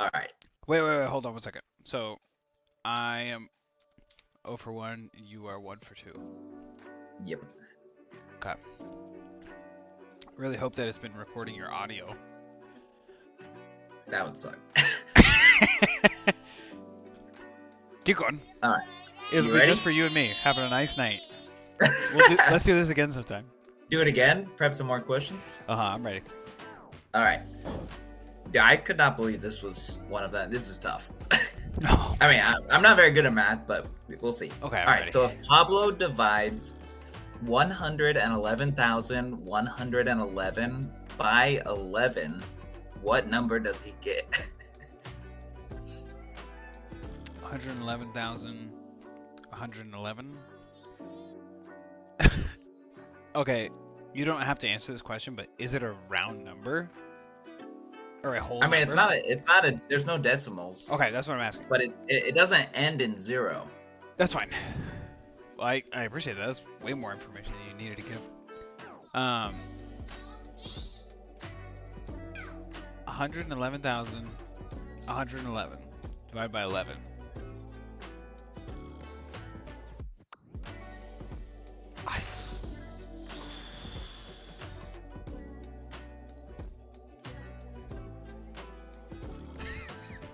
All right. Wait, hold on one second. So, I am 0 for 1, you are 1 for 2. Yep. Okay. Really hope that it's been recording your audio. That would suck. Keep going. All right. It'll You be ready? just for you and me, having a nice night. Let's do this again sometime. Do it again. Prep some more questions. I'm ready. All right. Yeah, I could not believe this was one of them. This is tough. No. I mean, I'm not very good at math, but we'll see. Okay, I'm All right. ready. So if Pablo divides 111,111 by 11, what number does he get? 111,111. Okay, you don't have to answer this question, but is it a round number or a whole? I mean, it's number? not a. There's no decimals. Okay, that's what I'm asking. But it doesn't end in 0. That's fine. Well, I appreciate that. That's way more information than you needed to give. 111,111 divided by 11.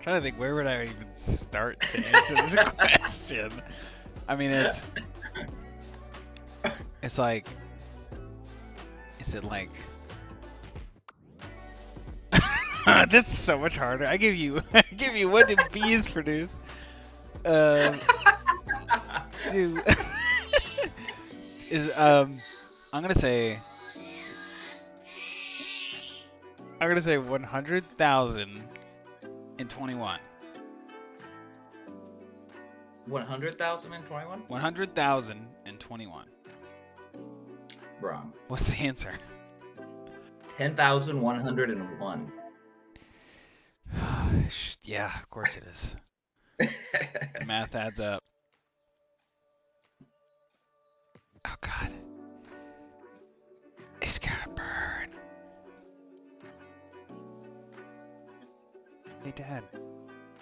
Trying to think, where would I even start to answer this question? I mean, it's Is it like? This is so much harder. I give you, what do bees produce? Dude, I'm gonna say 100,021. 100,021? 100,021. Wrong. What's the answer? 10,101. Yeah, of course it is. Math adds up. Oh god. It's gonna burn. Hey Dad,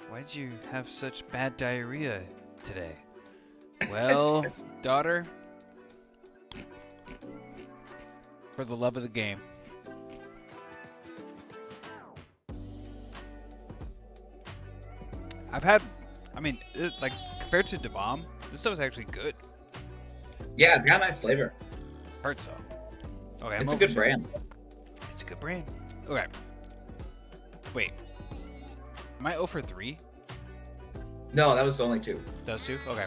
why did you have such bad diarrhea today? Well, daughter, for the love of the game. Like, compared to DeBomb, this stuff is actually good. Yeah, it's got a nice flavor. Hurts though. Okay, It's a good brand. It's a good brand. Okay. Wait. Am I 0 for 3? No, that was only 2. Those two? Okay.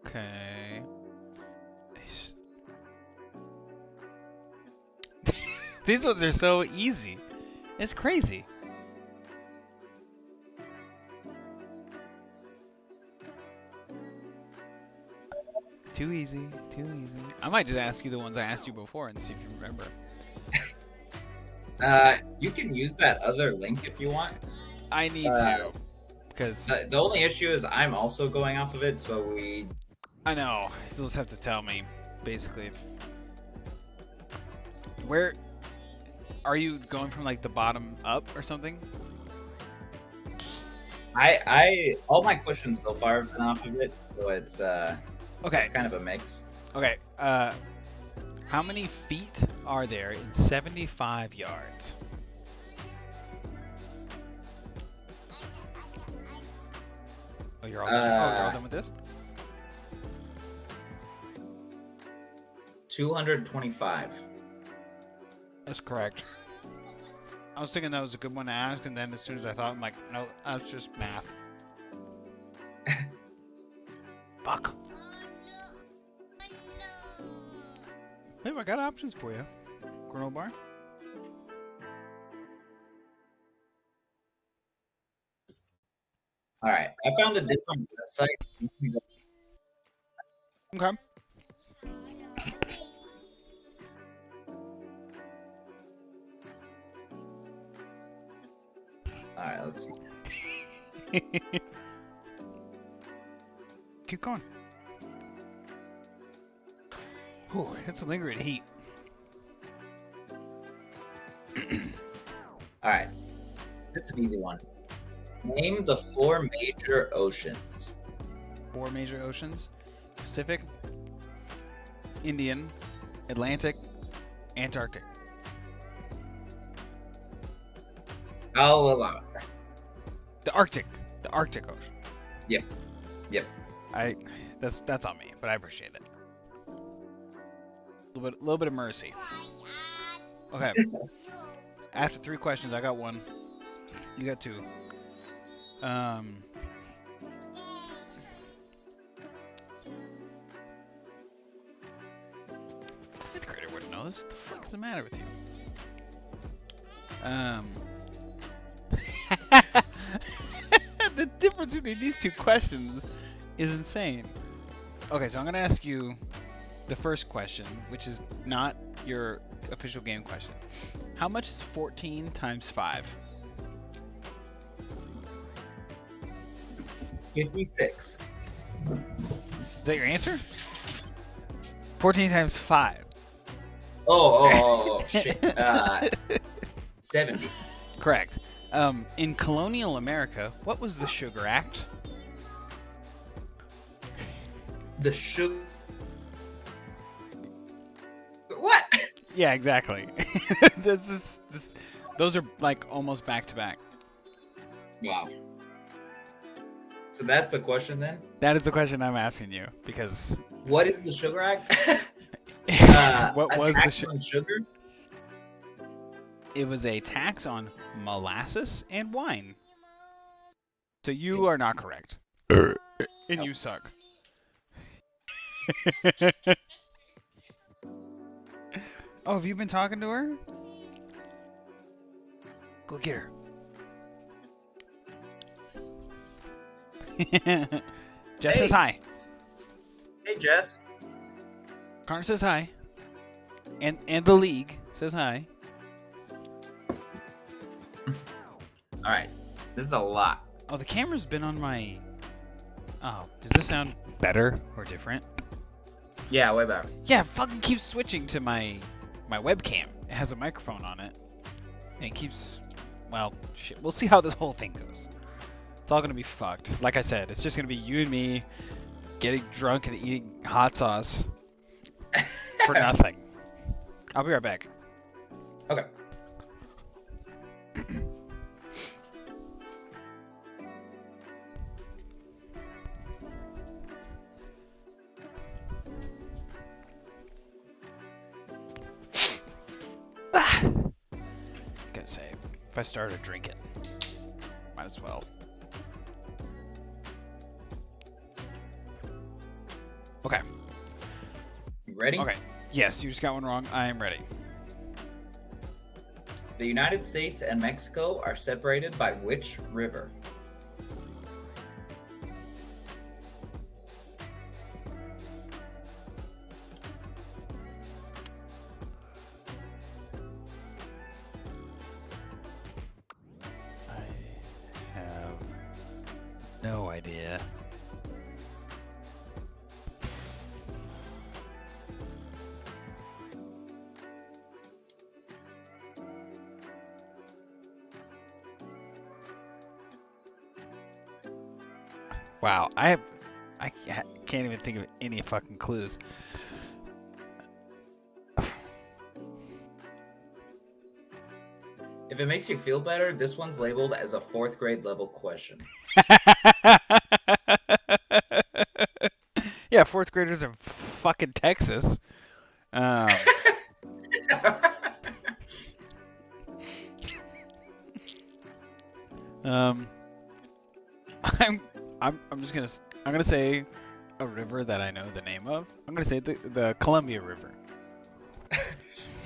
Okay. These ones are so easy. It's crazy. Too easy, too easy. I might just ask you the ones I asked you before and see if you remember. You can use that other link if you want. I need to, because The only issue is I'm also going off of it, so we... I know. You'll just have to tell me, basically. Where are you going from, like the bottom up or something? all my questions so far have been off of it, so it's Okay. it's kind of a mix. Okay. How many feet are there in 75 yards? Oh, you're all done. You're all done with this? 225. That's correct. I was thinking that was a good one to ask, and then as soon as I thought, I'm like, no, that's just math. Fuck. Hey, I got options for you. Granola bar? All right, I found a different website. Okay. All right, let's see. Keep going. Whew, it's a lingering heat. All right, this is an easy one. Name the 4 major oceans. 4 major oceans: Pacific, Indian, Atlantic, Antarctic. I'll allow it. The Arctic Ocean. Yep. That's on me, but I appreciate it. A little bit of mercy. Okay. After 3 questions, I got 1. You got 2. Fifth grader wouldn't know this. What the fuck is the matter with you? The difference between these 2 questions is insane. Okay, so I'm gonna ask you the first question, which is not your official game question. How much is 14 times 5? 56. Is that your answer? 14 times 5. Oh, shit. 70. Correct. In colonial America, what was the Sugar Act? The sugar. What? Yeah, exactly. Those are like almost back to back. Wow. So that's the question then? That is the question I'm asking you because What is the Sugar Act? What a was the tax on sugar? It was a tax on molasses and wine. So you are not correct. And you suck. Oh, have you been talking to her? Go get her. Jess says hi. Hey, Jess. Connor says hi. And the league says hi. All right, this is a lot. Oh, the camera's been on my... Oh, does this sound better or different? Yeah, way better. Yeah, it fucking keeps switching to my webcam. It has a microphone on it. And it keeps... Well, shit. We'll see how this whole thing goes. It's all gonna be fucked. Like I said, it's just gonna be you and me getting drunk and eating hot sauce for nothing. I'll be right back. Okay. Gotta say, if I started drinking, might as well. Okay. You ready? Okay. Yes, you just got one wrong. I am ready. The United States and Mexico are separated by which river? I have no idea. Wow, I can't even think of any fucking clues. If it makes you feel better, this one's labeled as a 4th grade level question. Yeah, 4th graders in fucking Texas. I'm just gonna say a river that I know the name of. I'm gonna say the Columbia River.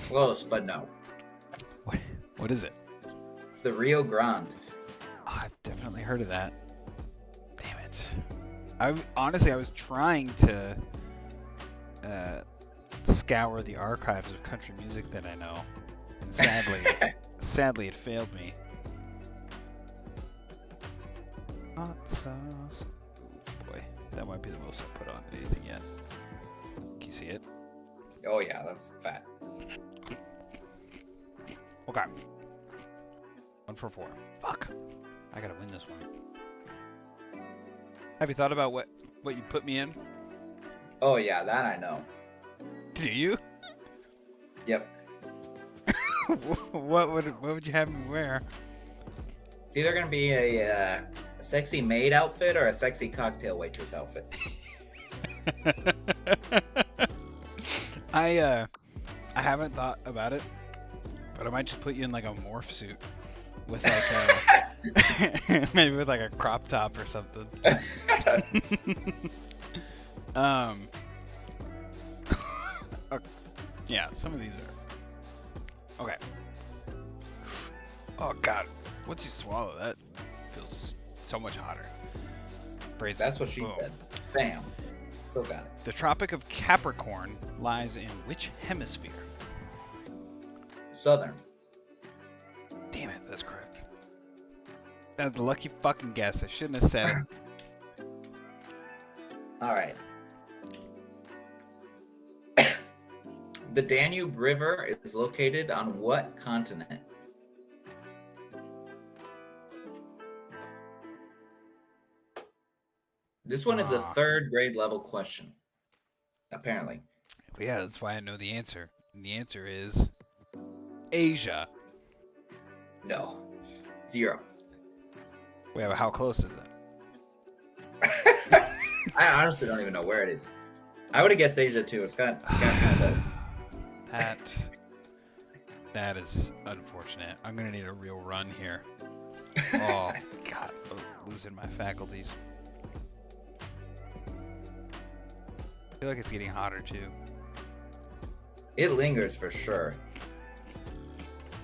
Close, but no. What is it? It's the Rio Grande. Oh, I've definitely heard of that. Damn it. I was trying to scour the archives of country music that I know, and sadly it failed me. Hot sauce. Oh boy, that might be the most I put on anything yet. Can you see it? Oh yeah, that's fat. Okay. 1 for 4. Fuck. I gotta win this one. Have you thought about what you put me in? Oh yeah, that I know. Do you? Yep. What would you have me wear? It's either gonna be a sexy maid outfit or a sexy cocktail waitress outfit. I haven't thought about it, but I might just put you in like a morph suit with like a maybe with like a crop top or something. Yeah, some of these are okay. Oh god, once you swallow that, feels so much hotter. Brace That's what she boom. said. Bam. Still got it. The Tropic of Capricorn lies in which hemisphere? Southern. Damn it, that's correct. That's a lucky fucking guess. I shouldn't have said it. All right. The Danube River is located on what continent? This one is a 3rd grade level question. Apparently. Yeah, that's why I know the answer. And the answer is Asia. No. 0. Wait, how close is it? I honestly don't even know where it is. I would have guessed Asia too. It's got kind of That is unfortunate. I'm gonna need a real run here. Oh God, losing my faculties. I feel like it's getting hotter too. It lingers for sure.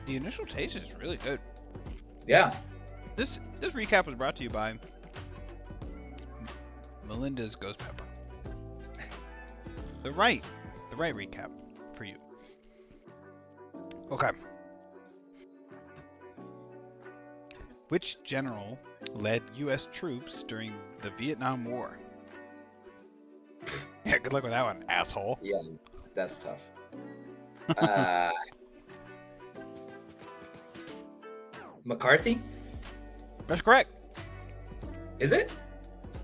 The initial taste is really good. Yeah. This recap was brought to you by Melinda's Ghost Pepper. The right recap for you. Okay. Which general led U.S. troops during the Vietnam War? Yeah, good luck with that one, asshole. Yeah, that's tough. McCarthy? That's correct. Is it?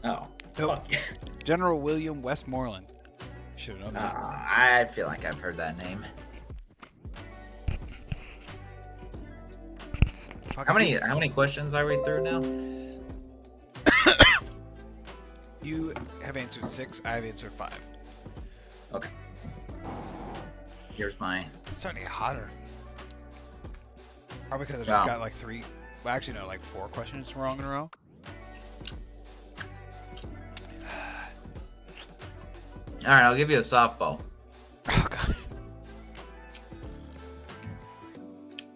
Oh. Nope. Fuck. General William Westmoreland. Should have known that. I feel like I've heard that name. How many questions are we through now? You have answered 6. I have answered 5. Okay. Here's my. It's starting to get hotter. Probably because I just got like 3. Well, actually, no, like 4 questions wrong in a row. All right, I'll give you a softball. Oh God.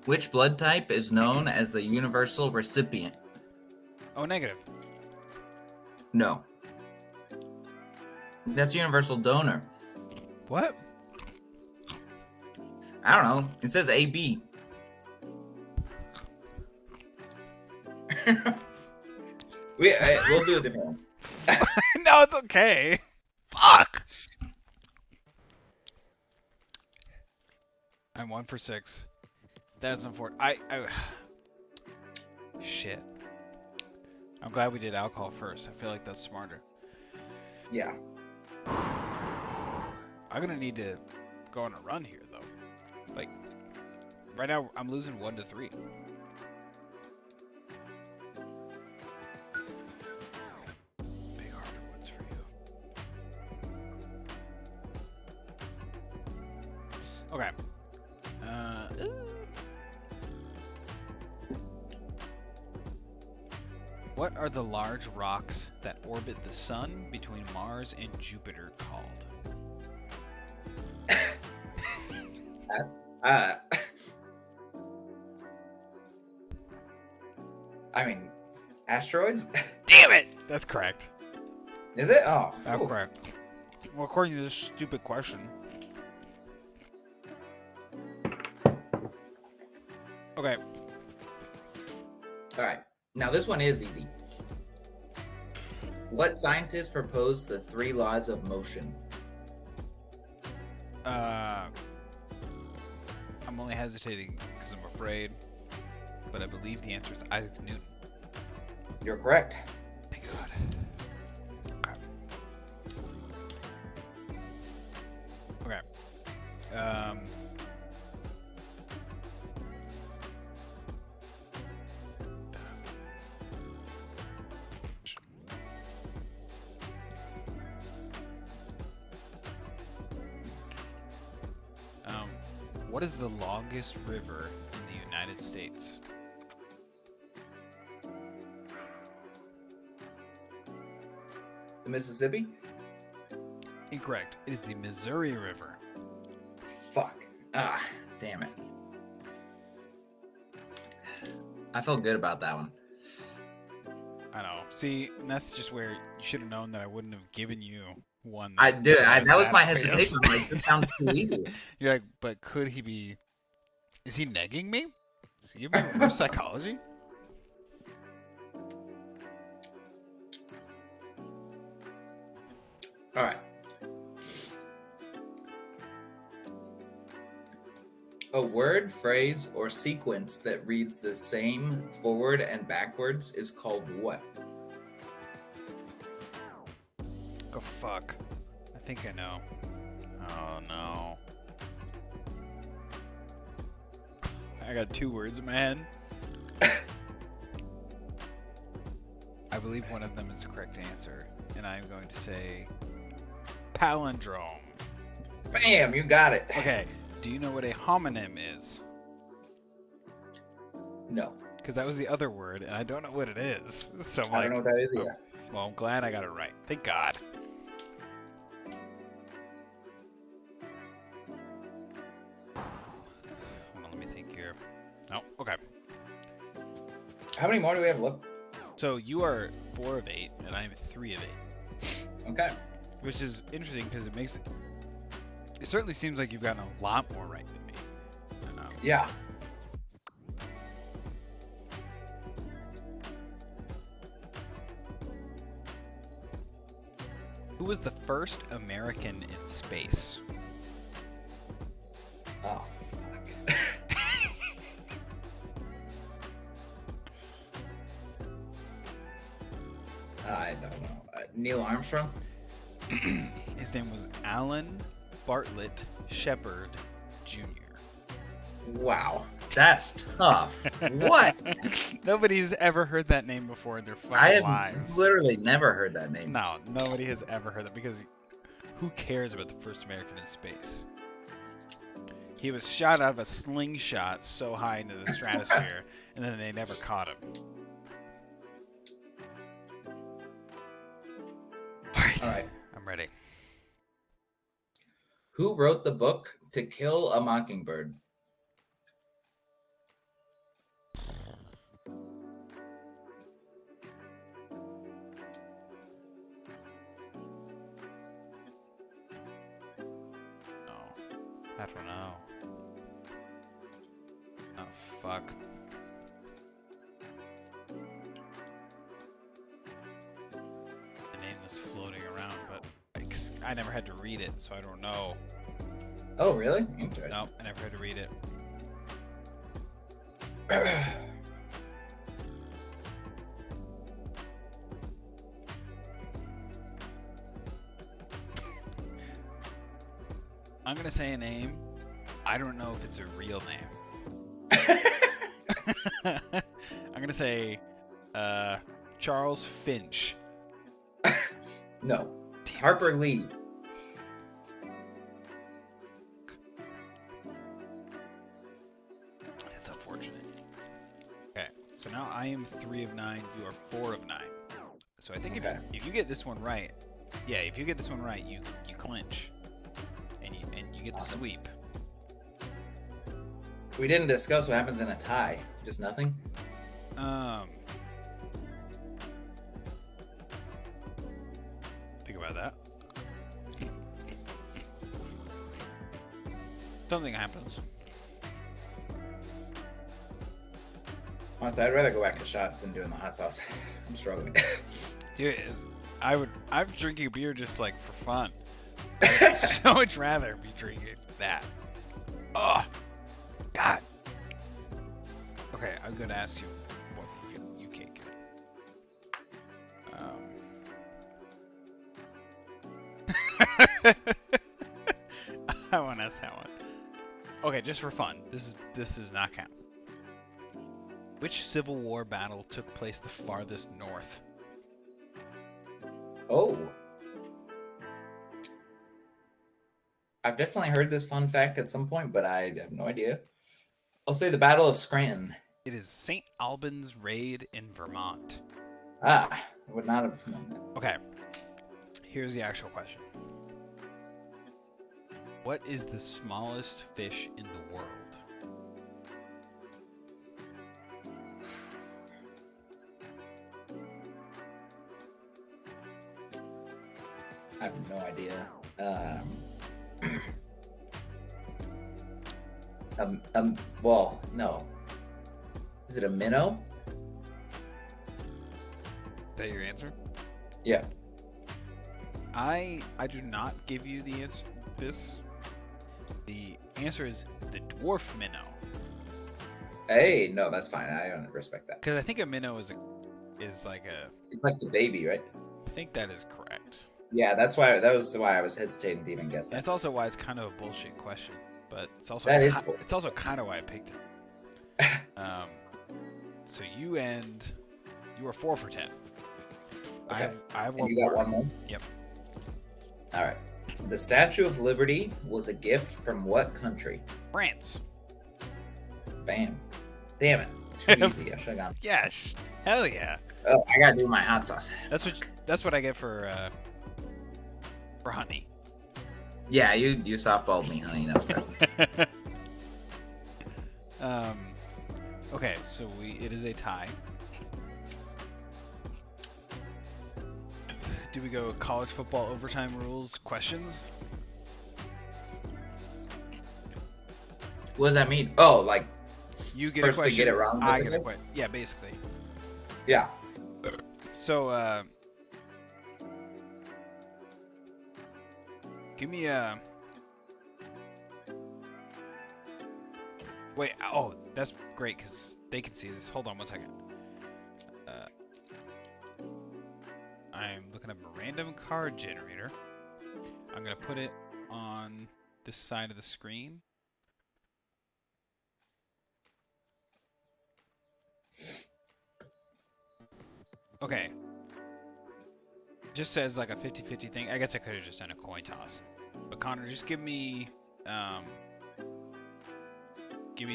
Which blood type is known as the universal recipient? Oh, negative. No. That's universal donor. What? I don't know. It says AB. We'll do a different one. No, it's okay. Fuck. I'm 1 for 6. That's unfortunate. Shit. I'm glad we did alcohol first. I feel like that's smarter. Yeah. I'm gonna need to go on a run here, though. Like, right now I'm losing 1 to 3. Big harder ones for you. Okay. What are the large rocks that orbit the sun between Mars and Jupiter called? I mean, asteroids? Damn it! That's correct. Is it? Oh. That's Oof. correct. Well, according to this stupid question. Okay. All right. Now this one is easy. What scientist proposed the 3 laws of motion? I'm only hesitating because I'm afraid, but I believe the answer is Isaac Newton. You're correct. Thank God. Okay. What is the longest river in the United States? The Mississippi? Incorrect. It is the Missouri River. Fuck. Ah, damn it. I felt good about that one. I know. See, and that's just where you should have known that I wouldn't have given you one. That was my hesitation. I'm like, this sounds too easy. You're like, but could he be? Is he negging me? Is he giving me reverse psychology? All right. A word, phrase, or sequence that reads the same forward and backwards is called what? Oh fuck. I think I know. Oh no. I got 2 words in my head. I believe one of them is the correct answer, and I'm going to say palindrome. Bam, you got it. Okay, Do you know what a homonym is? No. Because that was the other word, and I don't know what it is. So I'm I like, don't know what that is oh, either. well, I'm glad I got it right. Thank God. Hold on, let me think here. Oh, okay. How many more do we have left? So you are 4 of 8, and I am 3 of 8. Okay. Which is interesting because it makes... It certainly seems like you've gotten a lot more right than me. Yeah. Who was the first American in space? Oh, fuck. I don't know. Neil Armstrong? His name was Alan Bartlett Shepard Jr. Wow. That's tough. What? Nobody's ever heard that name before in their fucking I have lives. literally never heard that name. No, nobody has ever heard that because who cares about the first American in space? He was shot out of a slingshot so high into the stratosphere, and then they never caught him. All right. I'm ready. Who wrote the book To Kill a Mockingbird? No, I don't know. Oh fuck. The name was floating around, but I never had to read it, so I don't know. Oh, really? Interesting. No, I never had to read it. I'm gonna say a name. I don't know if it's a real name. I'm gonna say Charles Finch. No. Damn it. Harper Lee. That's unfortunate. Okay, so now I am 3 of 9. You are 4 of 9. So I think Okay. if you get this one right, yeah, if you get this one right, you clinch, and you get the Awesome. sweep. We didn't discuss what happens in a tie. Just nothing? Think about that. Something happens. Honestly, I'd rather go back to shots than doing the hot sauce. I'm struggling. Dude, I'm drinking beer just like for fun. I'd so much rather be drinking that. Oh, God. Okay, I'm gonna ask you what you can't get. I want to ask that one. Okay, just for fun. This does not count. Which Civil War battle took place the farthest north? Oh. I've definitely heard this fun fact at some point, but I have no idea. I'll say the Battle of Scranton. It is St. Albans Raid in Vermont. Ah, I would not have known that. Okay, here's the actual question. What is the smallest fish in the world? I have no idea. Well, no. Is it a minnow? Is that your answer? Yeah. I do not give you the answer. The answer is the dwarf minnow. Hey, no, that's fine. I respect that. Because I think a minnow is like a. It's like the baby, right? I think that is correct. Yeah, that was why I was hesitating to even guess that. That's also why it's kind of a bullshit question, but it's also That is ki- bullshit. it's also kind of why I picked it. So you are 4 for 10. Okay. I have And one you got more. one more? Yep. All right. The Statue of Liberty was a gift from what country? France. Bam. Damn it. Too easy. I should have gone. Yes. Hell yeah. Oh, I gotta do my hot sauce. That's what I get for honey. Yeah, you softballed me, honey. That's fair. Okay, so it is a tie. Do we go college football overtime rules questions? What does that mean? Oh, like You get first a question. to get it wrong. I get a basically? question. Yeah, basically. Yeah. So, give me a. Wait. Oh, that's great because they can see this. Hold on 1 second. I'm looking up a random card generator. I'm gonna put it on this side of the screen. Okay. Just says like a 50-50 thing. I guess I could have just done a coin toss. But Connor, just give me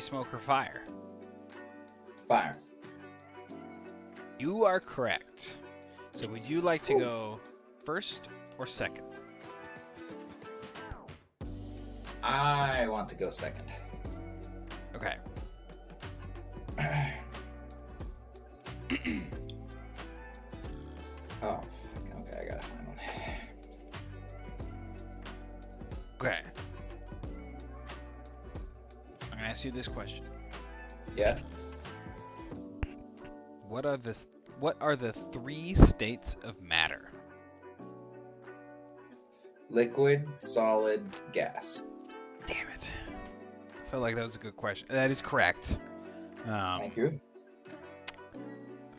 smoke or fire. Fire. You are correct. So would you like to go first or second? I want to go second. Okay. Oh, fuck. Okay, I gotta find one. Okay. I'm gonna ask you this question. Yeah. What are the 3 states of matter? Liquid, solid, gas. Damn it. I felt like that was a good question. That is correct. Thank you. I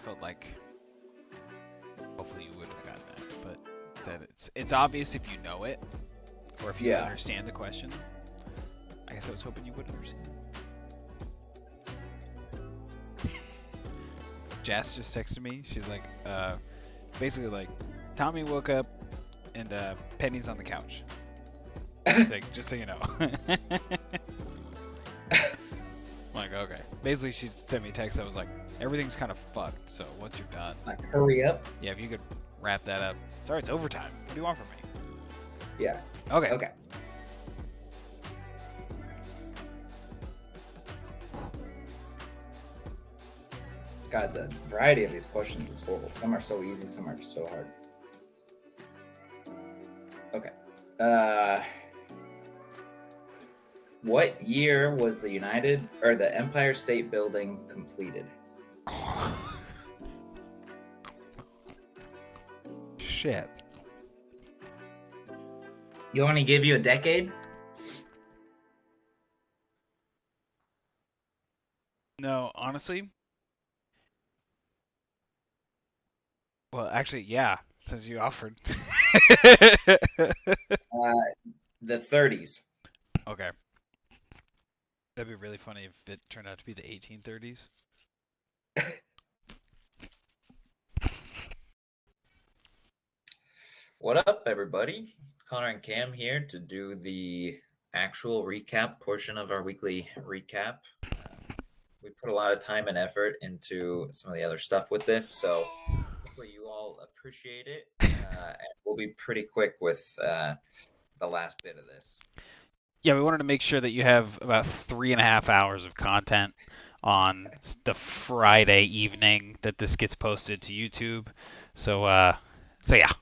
felt like hopefully you would have gotten that, but that it's obvious if you know it or if you Yeah. understand the question. I guess I was hoping you would understand. Jess just texted me. She's like, basically like, Tommy woke up and Penny's on the couch. Like, just so you know. I'm like, okay. Basically, she sent me a text that was like, everything's kind of fucked. So once you're done, Like, hurry up. yeah, if you could wrap that up. Sorry, it's overtime. What do you want from me? Yeah. Okay. Okay. God, the variety of these questions is horrible. Some are so easy, some are so hard. Okay. What year was the Empire State Building completed? Shit. You want me to give you a decade? No, honestly. Well, actually, yeah, since you offered. The 30s. Okay. That'd be really funny if it turned out to be the 1830s. What up, everybody? Connor and Cam here to do the actual recap portion of our weekly recap. We put a lot of time and effort into some of the other stuff with this, so hopefully you all appreciate it. And we'll be pretty quick with the last bit of this. Yeah, we wanted to make sure that you have about 3.5 hours of content on the Friday evening that this gets posted to YouTube. So yeah,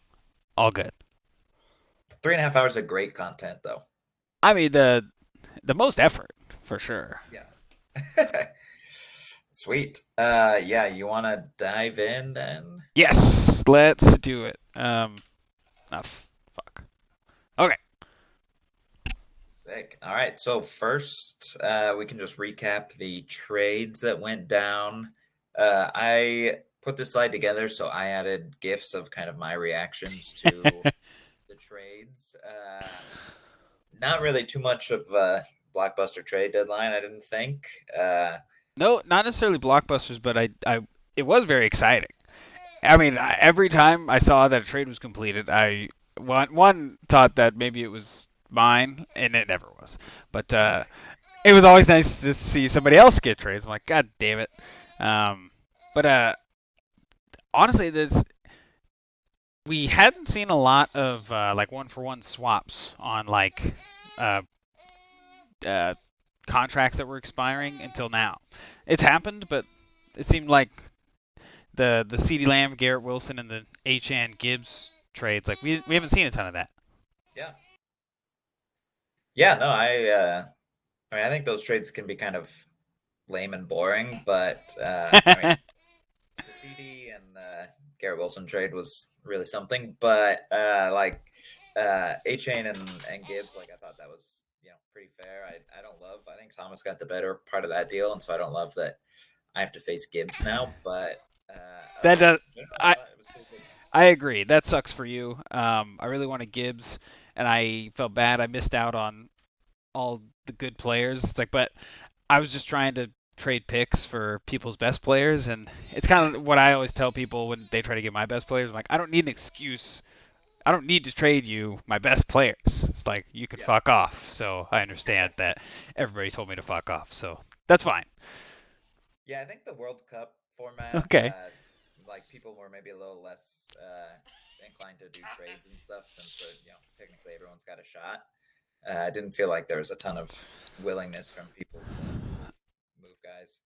all good. 3.5 hours of great content, though. I mean, the most effort for sure. Yeah. Sweet. Yeah, you want to dive in then? Yes, let's do it. Fuck. Okay. Sick. All right. So first, we can just recap the trades that went down. I put this slide together, so I added GIFs of kind of my reactions to the trades. Not really too much of a blockbuster trade deadline, I didn't think. No, not necessarily blockbusters, but it was very exciting. I mean, every time I saw that a trade was completed, I one thought that maybe it was mine, and it never was. But it was always nice to see somebody else get trades. I'm like, God damn it. But honestly, we hadn't seen a lot of like one-for-one swaps on like uh, uh, contracts that were expiring until now. It's happened, but it seemed like the CeeDee Lamb, Garrett Wilson, and the Achane Gibbs trades, like we haven't seen a ton of that. Yeah. Yeah, no, I mean, I think those trades can be kind of lame and boring, but I mean, the CD and Garrett Wilson trade was really something. But like A-Chain and Gibbs, like I thought that was pretty fair. I don't love. I think Thomas got the better part of that deal, and so I don't love that I have to face Gibbs now. But That does. in general, I thought it was pretty good. I agree. That sucks for you. I really wanted Gibbs, and I felt bad. I missed out on all the good players. It's like, but I was just trying to trade picks for people's best players, and it's kind of what I always tell people when they try to get my best players. I'm like, I don't need an excuse. I don't need to trade you my best players. It's like you can Yeah. fuck off. So I understand that everybody told me to fuck off. So that's fine. Yeah, I think the World Cup format, Okay. like people were maybe a little less inclined to do trades and stuff since technically everyone's got a shot. I didn't feel like there was a ton of willingness from people to move guys.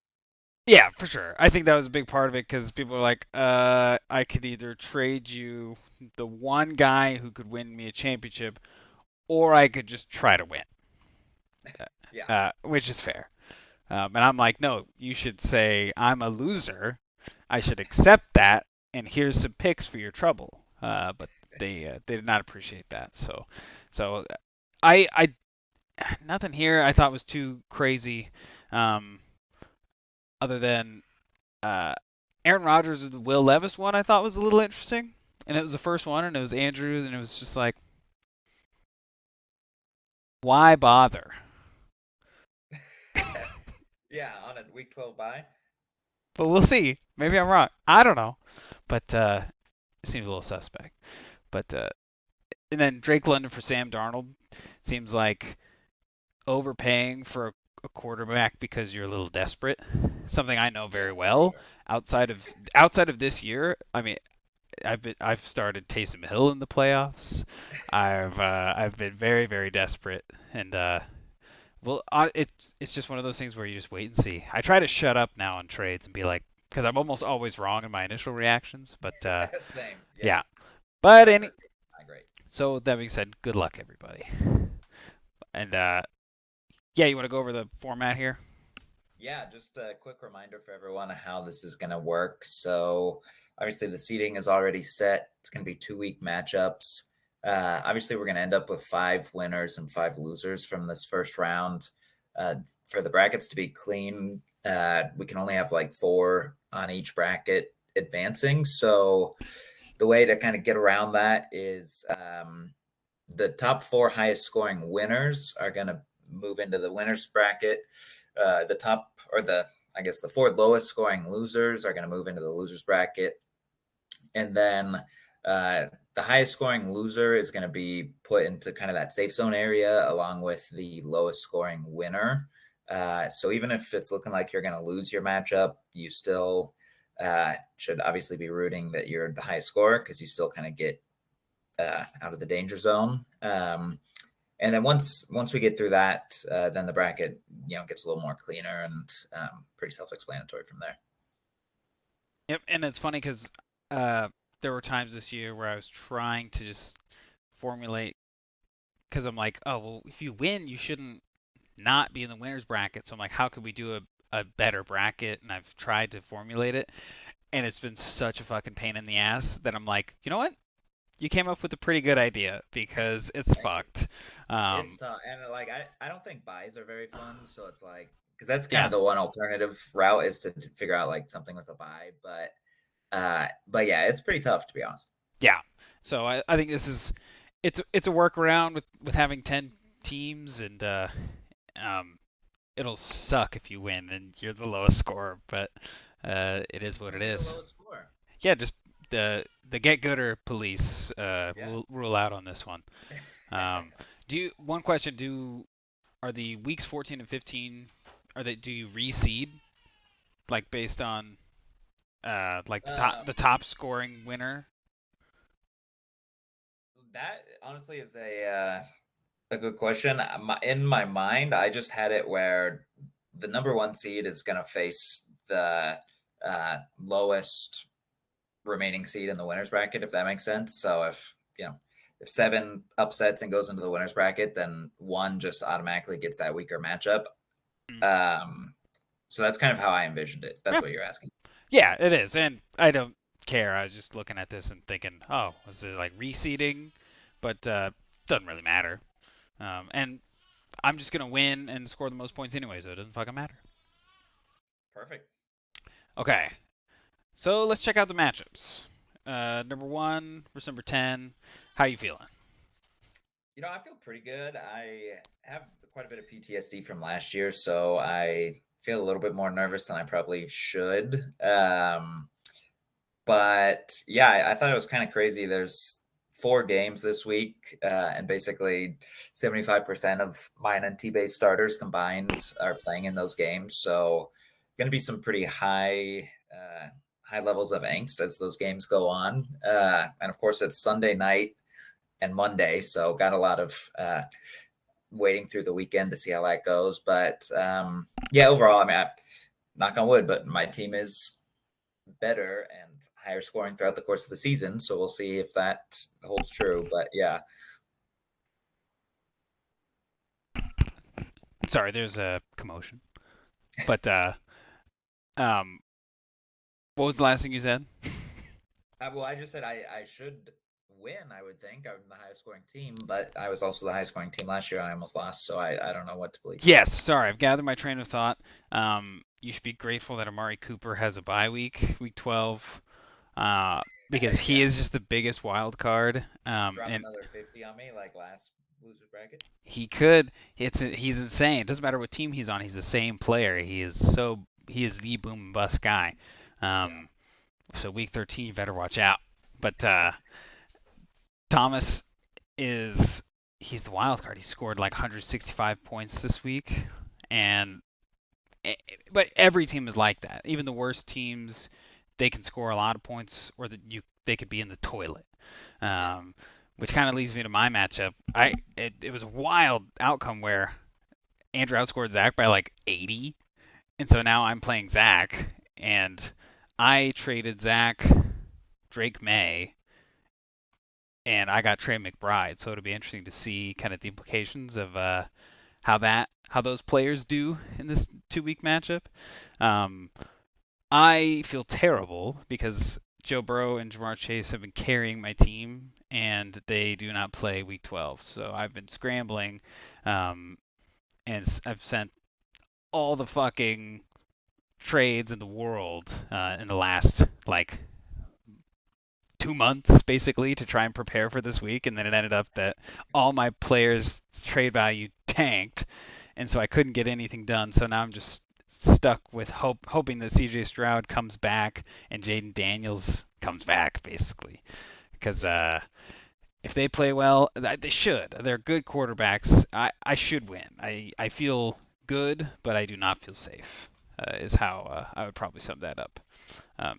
Yeah, for sure. I think that was a big part of it because people were like, I could either trade you the one guy who could win me a championship, or I could just try to win, Yeah, which is fair. And I'm like, no, you should say, I'm a loser. I should accept that, and here's some picks for your trouble. But they did not appreciate that. So I nothing here I thought was too crazy. Other than Aaron Rodgers and the Will Levis one, I thought was a little interesting, and it was the first one, and it was Andrews, and it was just like, why bother? yeah, on a week 12 bye. But we'll see. Maybe I'm wrong. I don't know, but it seems a little suspect. But and then Drake London for Sam Darnold seems like overpaying for a quarterback because you're a little desperate. Something I know very well. Sure. Outside of this year, I mean, I've started Taysom Hill in the playoffs. I've been very very desperate, and well, it's just one of those things where you just wait and see. I try to shut up now on trades and be like, because I'm almost always wrong in my initial reactions. But Same. yeah. But Not any great. Not great. so that being said, good luck everybody. And yeah, you want to go over the format here? Yeah, just a quick reminder for everyone of how this is going to work. So, obviously, the seating is already set. It's going to be 2-week matchups. Obviously, we're going to end up with 5 winners and 5 losers from this first round. For the brackets to be clean, we can only have like 4 on each bracket advancing. So, the way to kind of get around that is the top 4 highest scoring winners are going to move into the winners bracket. The top or the 4 lowest scoring losers are going to move into the losers bracket. And then the highest scoring loser is going to be put into kind of that safe zone area along with the lowest scoring winner. So even if it's looking like you're going to lose your matchup, you still should obviously be rooting that you're the highest scorer because you still kind of get out of the danger zone. And then once we get through that, then the bracket gets a little more cleaner and pretty self-explanatory from there. Yep, and it's funny because there were times this year where I was trying to just formulate, because I'm like, oh well, if you win, you shouldn't not be in the winners bracket. So I'm like, how could we do a better bracket? And I've tried to formulate it, and it's been such a fucking pain in the ass that I'm like, you know what? You came up with a pretty good idea because it's fucked. It's tough, and like I don't think buys are very fun. So it's like because that's kind of the one alternative route is to figure out like something with a buy, but yeah, it's pretty tough to be honest. Yeah. So I think this is it's a workaround with having 10 teams, and it'll suck if you win and you're the lowest scorer, but it is what it is. Lowest score. Yeah, just the get gooder police rule out on this one. One question, are the weeks 14 and 15, do you reseed, like based on like the top scoring winner? That honestly is a good question. In my mind, I just had it where the number one seed is going to face the lowest remaining seed in the winners bracket, if that makes sense. So if 7 upsets and goes into the winners bracket, then 1 just automatically gets that weaker matchup. So that's kind of how I envisioned it. That's what you're asking. Yeah, it is, and I don't care. I was just looking at this and thinking, oh, was it like reseeding? But doesn't really matter. And I'm just gonna win and score the most points anyway, so it doesn't fucking matter. Perfect. Okay, so let's check out the matchups. Number 1 versus number 10. How you feeling? I feel pretty good. I have quite a bit of PTSD from last year, so I feel a little bit more nervous than I probably should. But yeah, I thought it was kind of crazy. There's 4 games this week, and basically 75% of my NT-based starters combined are playing in those games. So going to be some pretty high levels of angst as those games go on. And of course, it's Sunday night and Monday, so got a lot of waiting through the weekend to see how that goes. But yeah, overall, I mean, knock on wood, but my team is better and higher scoring throughout the course of the season, so we'll see if that holds true. But yeah. Sorry, there's a commotion. But what was the last thing you said? Well, I just said I should win, I would think. I'm the highest scoring team, but I was also the highest scoring team last year. I almost lost, so I don't know what to believe. Yes, sorry, I've gathered my train of thought. You should be grateful that Amari Cooper has a bye week 12, because he is just the biggest wild card. Drop and another 50 on me like last loser's bracket. he could. He's insane. It doesn't matter what team he's on. He's the same player. He is the boom and bust guy. So week 13, you better watch out. But Thomas he's the wild card. He scored like 165 points this week, but every team is like that. Even the worst teams, they can score a lot of points, or they could be in the toilet. Which kind of leads me to my matchup. It was a wild outcome where Andrew outscored Zach by like 80, and so now I'm playing Zach, and I traded Zach Drake May, and I got Trey McBride. So it'll be interesting to see kind of the implications of how those players do in this 2-week matchup. I feel terrible because Joe Burrow and Ja'Marr Chase have been carrying my team, and they do not play week 12. So I've been scrambling, and I've sent all the fucking trades in the world in the last like 2 months basically to try and prepare for this week, and then it ended up that all my players' trade value tanked, and so I couldn't get anything done. So now I'm just stuck with hoping that CJ Stroud comes back and Jaden Daniels comes back, basically, because if they play well, they should. They're good quarterbacks. I should win. I feel good, but I do not feel safe. Is how I would probably sum that up.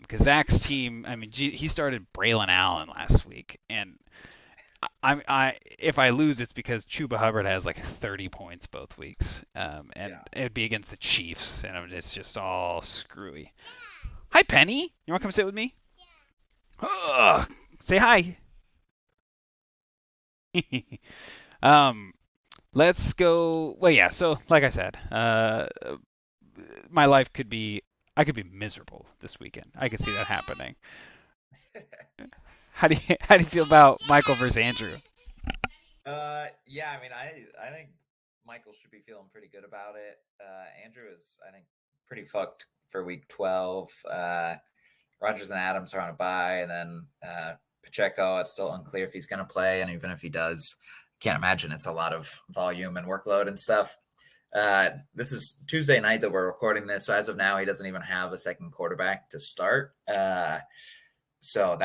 Because Zach's team, I mean, he started Braylon Allen last week, and if I lose, it's because Chuba Hubbard has like 30 points both weeks, and it'd be against the Chiefs, and it's just all screwy. Hi, Penny. You want to come sit with me? Yeah. Say hi. Let's go. Well, yeah. So, like I said, my life could be. I could be miserable this weekend. I could see that happening. How do you feel about Michael versus Andrew? Yeah, I mean, I think Michael should be feeling pretty good about it. Andrew is, I think, pretty fucked for week 12. Rodgers and Adams are on a bye, and then Pacheco, it's still unclear if he's going to play, and even if he does, can't imagine it's a lot of volume and workload and stuff. This is Tuesday night that we're recording this, so as of now, he doesn't even have a second quarterback to start. So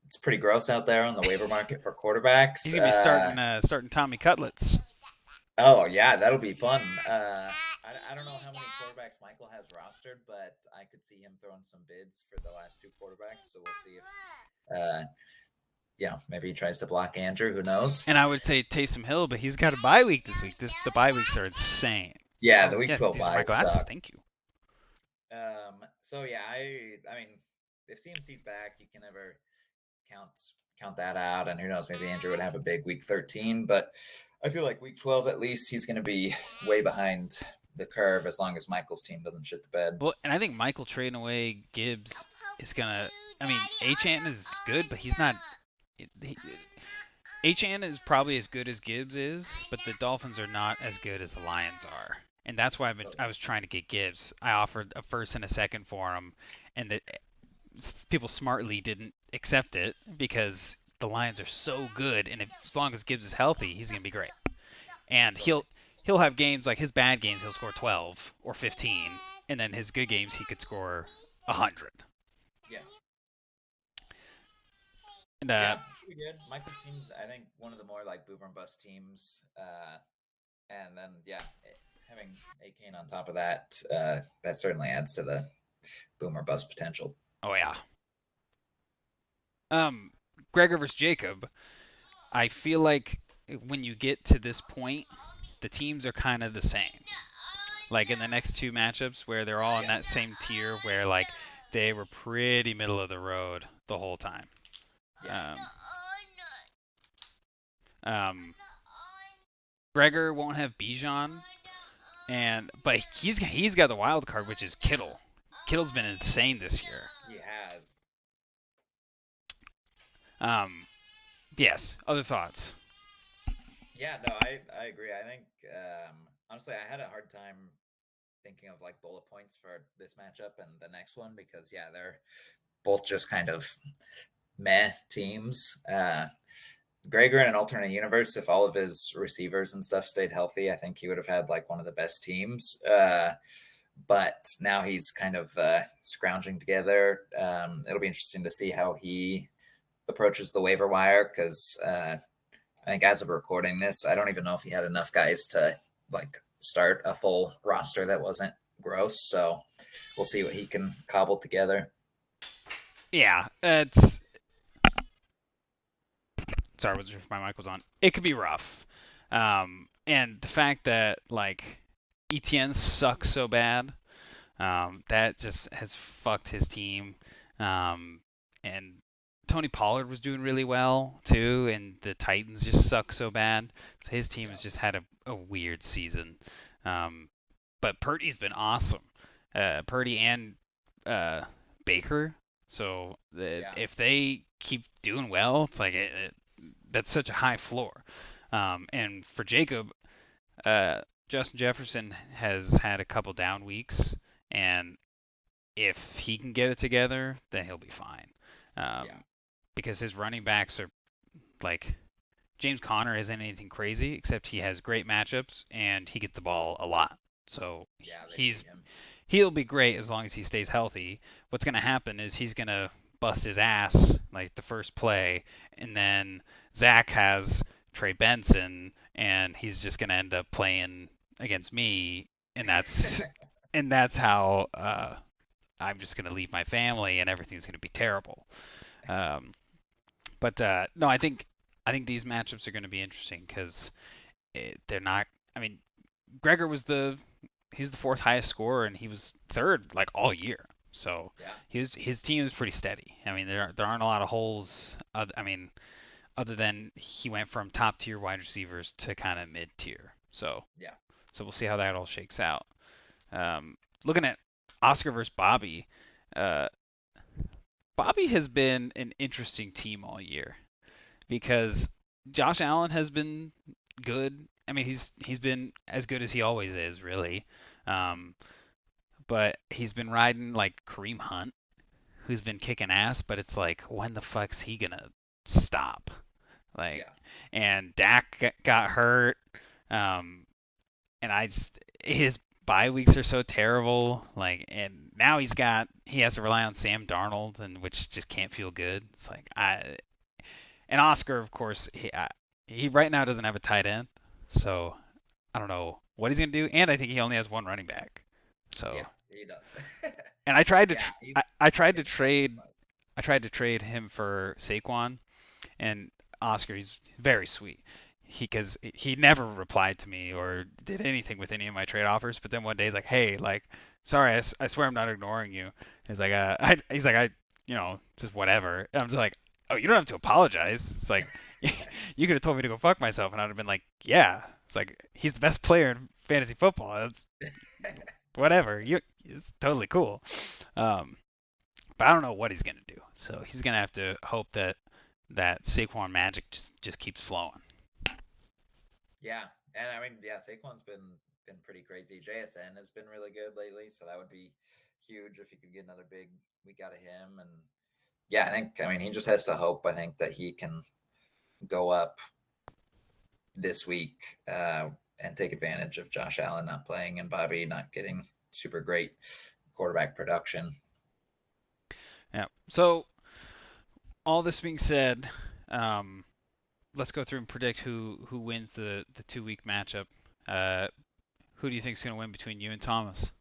it's pretty gross out there on the waiver market for quarterbacks. He's gonna be starting Tommy Cutlets. Oh yeah, that'll be fun. I don't know how many quarterbacks Michael has rostered, but I could see him throwing some bids for the last two quarterbacks. So we'll see if maybe he tries to block Andrew. Who knows? And I would say Taysom Hill, but he's got a bye week this week. The bye weeks are insane. Yeah, the week 12 these are my buys glasses. suck. Thank you. So yeah, I mean, if CMC's back, you can never count that out. And who knows, maybe Andrew would have a big week 13, but I feel like week 12 at least he's going to be way behind the curve as long as Michael's team doesn't shit the bed. Well, and I think Michael trading away Gibbs is gonna. I mean, Achane is good, but he's not. Achane is probably as good as Gibbs is, but the Dolphins are not as good as the Lions are, and that's why I was trying to get Gibbs. I offered a first and a second for him, and people smartly didn't accept it because the Lions are so good, and as long as Gibbs is healthy, he's gonna be great. And he'll have games like his bad games, he'll score 12 or 15, and then his good games he could score 100. Yeah. And yeah, should be good. Michael's team's, I think, one of the more like boomer and bust teams. And then having Achane on top of that, that certainly adds to the boomer bust potential. Oh yeah. Gregor versus Jacob. I feel like when you get to this point, the teams are kind of the same. Like in the next two matchups where they're all in that same tier where like they were pretty middle of the road the whole time. Gregor won't have Bijan, but he's got the wild card, which is Kittle. Kittle's been insane this year. He has. Yes. Other thoughts? Yeah, no, I agree. I think honestly, I had a hard time thinking of like bullet points for this matchup and the next one because they're both just kind of meh teams. Gregor in an alternate universe, if all of his receivers and stuff stayed healthy, I think he would have had like one of the best teams. But now he's kind of scrounging together. It'll be interesting to see how he approaches the waiver wire because I think as of recording this, I don't even know if he had enough guys to like start a full roster that wasn't gross. So we'll see what he can cobble together. Yeah, sorry, my mic was on. It could be rough. And the fact that like ETN sucks so bad, that just has fucked his team. And Tony Pollard was doing really well too, and the Titans just suck so bad. So his team has just had a weird season. But Purdy's been awesome. Purdy and Baker. So if they keep doing well, it's like that's such a high floor. And for Jacob, Justin Jefferson has had a couple down weeks, and if he can get it together, then he'll be fine. Because his running backs are like James Conner isn't anything crazy, except he has great matchups and he gets the ball a lot. So he'll be great as long as he stays healthy. What's going to happen is he's going to bust his ass like the first play, and then Zach has Trey Benson, and he's just going to end up playing against me, and that's how I'm just going to leave my family, and everything's going to be terrible. But no, I think these matchups are going to be interesting because they're not. I mean, Gregor was the fourth highest scorer, and he was third like all year. So his team is pretty steady. I mean, there aren't a lot of holes. Other than he went from top tier wide receivers to kind of mid tier. So we'll see how that all shakes out. Looking at Oscar versus Bobby. Bobby has been an interesting team all year because Josh Allen has been good. I mean, he's been as good as he always is, really. But he's been riding like Kareem Hunt, who's been kicking ass. But it's like, when the fuck's he gonna stop? And Dak got hurt. And his bye weeks are so terrible. Like, and now he has to rely on Sam Darnold, and which just can't feel good. It's like and Oscar, of course, he right now doesn't have a tight end, so I don't know what he's gonna do. And I think he only has one running back. So, Yeah, he does. and I tried to Yeah, he's I tried to getting trade buzzed. him for Saquon, and Oscar. He's very sweet. Because he never replied to me or did anything with any of my trade offers. But then one day he's like, "Hey, like, sorry, I swear I'm not ignoring you." He's like, he's like, just whatever. And I'm just like, "Oh, you don't have to apologize." It's like, you could have told me to go fuck myself, and I'd have been like, "Yeah." It's like he's the best player in fantasy football. It's whatever. It's totally cool. Um, but I don't know what he's gonna do. So he's gonna have to hope that Saquon magic just keeps flowing. Yeah, and I mean, yeah, Saquon's been pretty crazy. JSN has been really good lately, so that would be huge if he could get another big week out of him. And yeah, I mean he just has to hope. I think that he can go up this week and take advantage of Josh Allen not playing and Bobby not getting super great quarterback production. Yeah. So all this being said, um, let's go through and predict who wins the 2 week matchup. Uh, who do you think is going to win between you and Thomas?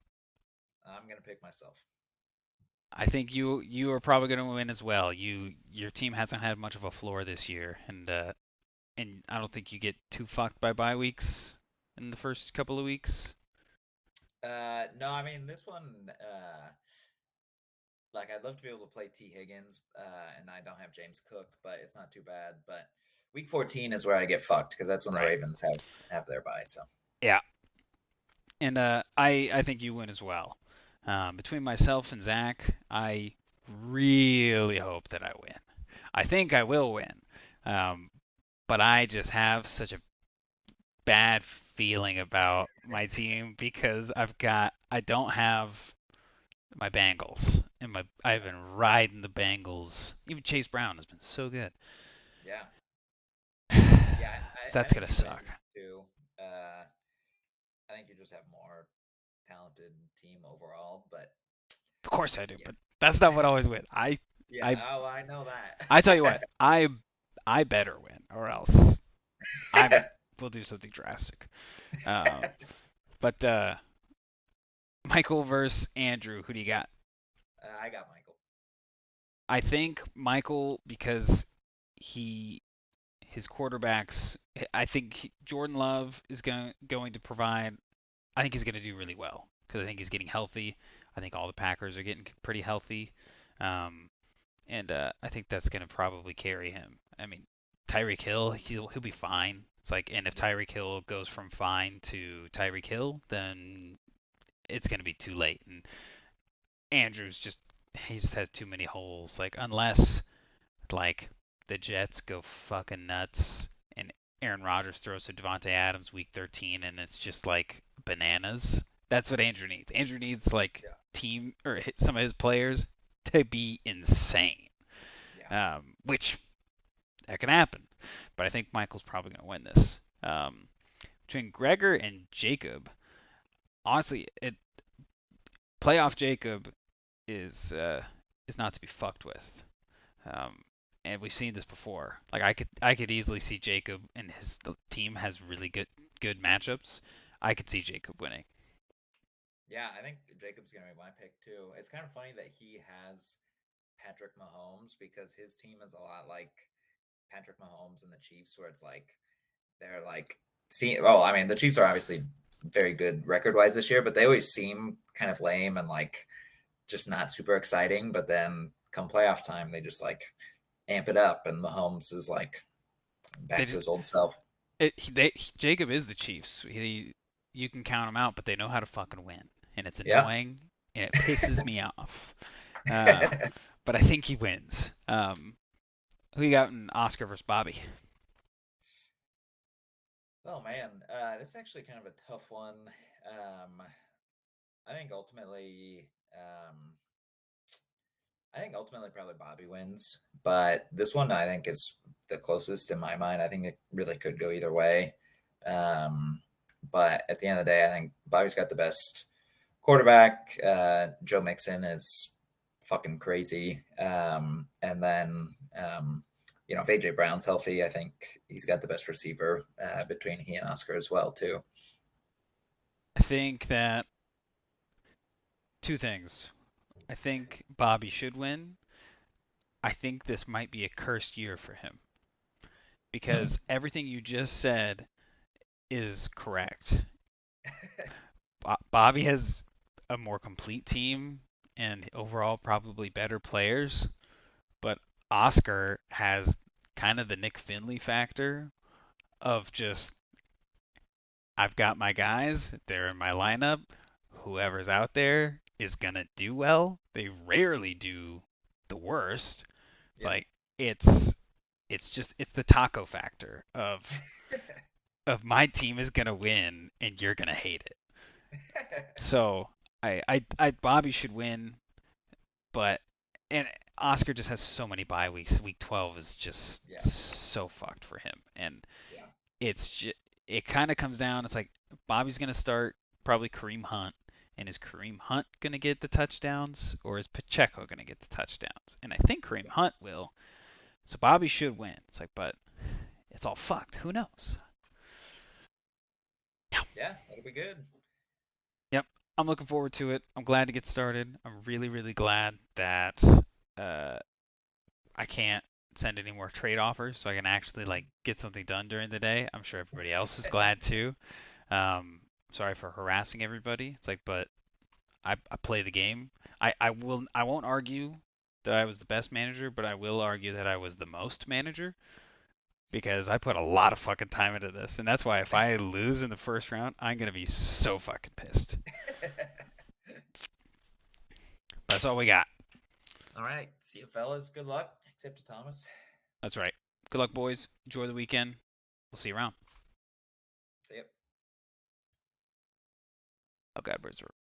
I'm gonna pick myself. I think you are probably going to win as well. Your team hasn't had much of a floor this year, and I don't think you get too fucked by bye weeks in the first couple of weeks. No, I mean this one. Like I'd love to be able to play T Higgins, and I don't have James Cook, but it's not too bad. But week 14 is where I get fucked because that's when the Right. Ravens have their bye. So Yeah. And I think you win as well. Between myself and Zach, I really hope that I win. I think I will win. Um, but I just have such a bad feeling about my team because I don't have my Bengals and I've been riding the Bengals. Even Chase Brown has been so good. yeah, yeah, So I that's think gonna you win suck. too. Uh, I think you just have more talented team overall, but Of course I do, yeah, but that's not what I always win. I yeah. I Oh, I know that. I tell you what, I better win or else I will do something drastic. Uh, but Michael versus Andrew, who do you got? I got Michael. I think Michael because he his quarterbacks. I think Jordan Love is going to provide. I think he's going to do really well because I think he's getting healthy. I think all the Packers are getting pretty healthy, um, and I think that's going to probably carry him. I mean, Tyreek Hill, he'll be fine. It's like, and if Yeah, Tyreek Hill goes from fine to Tyreek Hill, then it's going to be too late. And Andrews he just has too many holes. Like unless like the Jets go fucking nuts and Aaron Rodgers throws to Devontae Adams week 13 and it's just like bananas. That's what Andrew needs. Andrew needs like yeah, team or some of his players to be insane. yeah. Which that can happen. But I think Michael's probably going to win this. Between Gregor and Jacob, honestly, playoff Jacob is not to be fucked with. Um, and we've seen this before. Like I could easily see Jacob and the team has really good matchups. I could see Jacob winning. Yeah, I think Jacob's gonna be my pick too. It's kind of funny that he has Patrick Mahomes because his team is a lot like Patrick Mahomes and the Chiefs, where it's like they're like see. Well, I mean, the Chiefs are obviously very good record wise this year, but they always seem kind of lame and like just not super exciting. But then come playoff time, they just like amp it up, and Mahomes is like They back to just his old self. Jacob is the Chiefs. You can count them out, but they know how to fucking win, and it's Yeah. annoying and it pisses me off. Uh, but I think he wins. Who you got in Oscar versus Bobby? Oh man, this is actually kind of a tough one. I think ultimately, probably Bobby wins, but this one I think is the closest in my mind. I think it really could go either way. Um, But at the end of the day, I think Bobby's got the best quarterback. Joe Mixon is fucking crazy. And then, if AJ Brown's healthy, I think he's got the best receiver between he and Oscar as well, too. I think that two things. I think Bobby should win. I think this might be a cursed year for him because everything you just said is correct. Bobby has a more complete team and overall probably better players, but Oscar has kind of the Nick Finley factor of just I've got my guys, they're in my lineup. Whoever's out there is gonna do well. They rarely do the worst. It's Yeah. like it's the taco factor of my team is gonna win and you're gonna hate it. So I Bobby should win, but and Oscar just has so many bye weeks. Week 12 is just Yeah. so fucked for him, and Yeah. it's just, it kind of comes down. It's like Bobby's gonna start probably Kareem Hunt, and is Kareem Hunt gonna get the touchdowns, or is Pacheco gonna get the touchdowns? And I think Kareem Hunt will. So Bobby should win. It's like, but it's all fucked. Who knows? Yeah, that'll be good. Yep, I'm looking forward to it. I'm glad to get started. I'm really, really glad that uh, I can't send any more trade offers, so I can actually like get something done during the day. I'm sure everybody else is glad too. Sorry for harassing everybody. It's like, but I play the game. I won't argue that I was the best manager, but I will argue that I was the most manager because I put a lot of fucking time into this, and that's why if I lose in the first round, I'm gonna be so fucking pissed. That's all we got. All right. See you, fellas. Good luck. Except to Thomas. That's right. Good luck, boys. Enjoy the weekend. We'll see you around. See ya. Oh God, where's the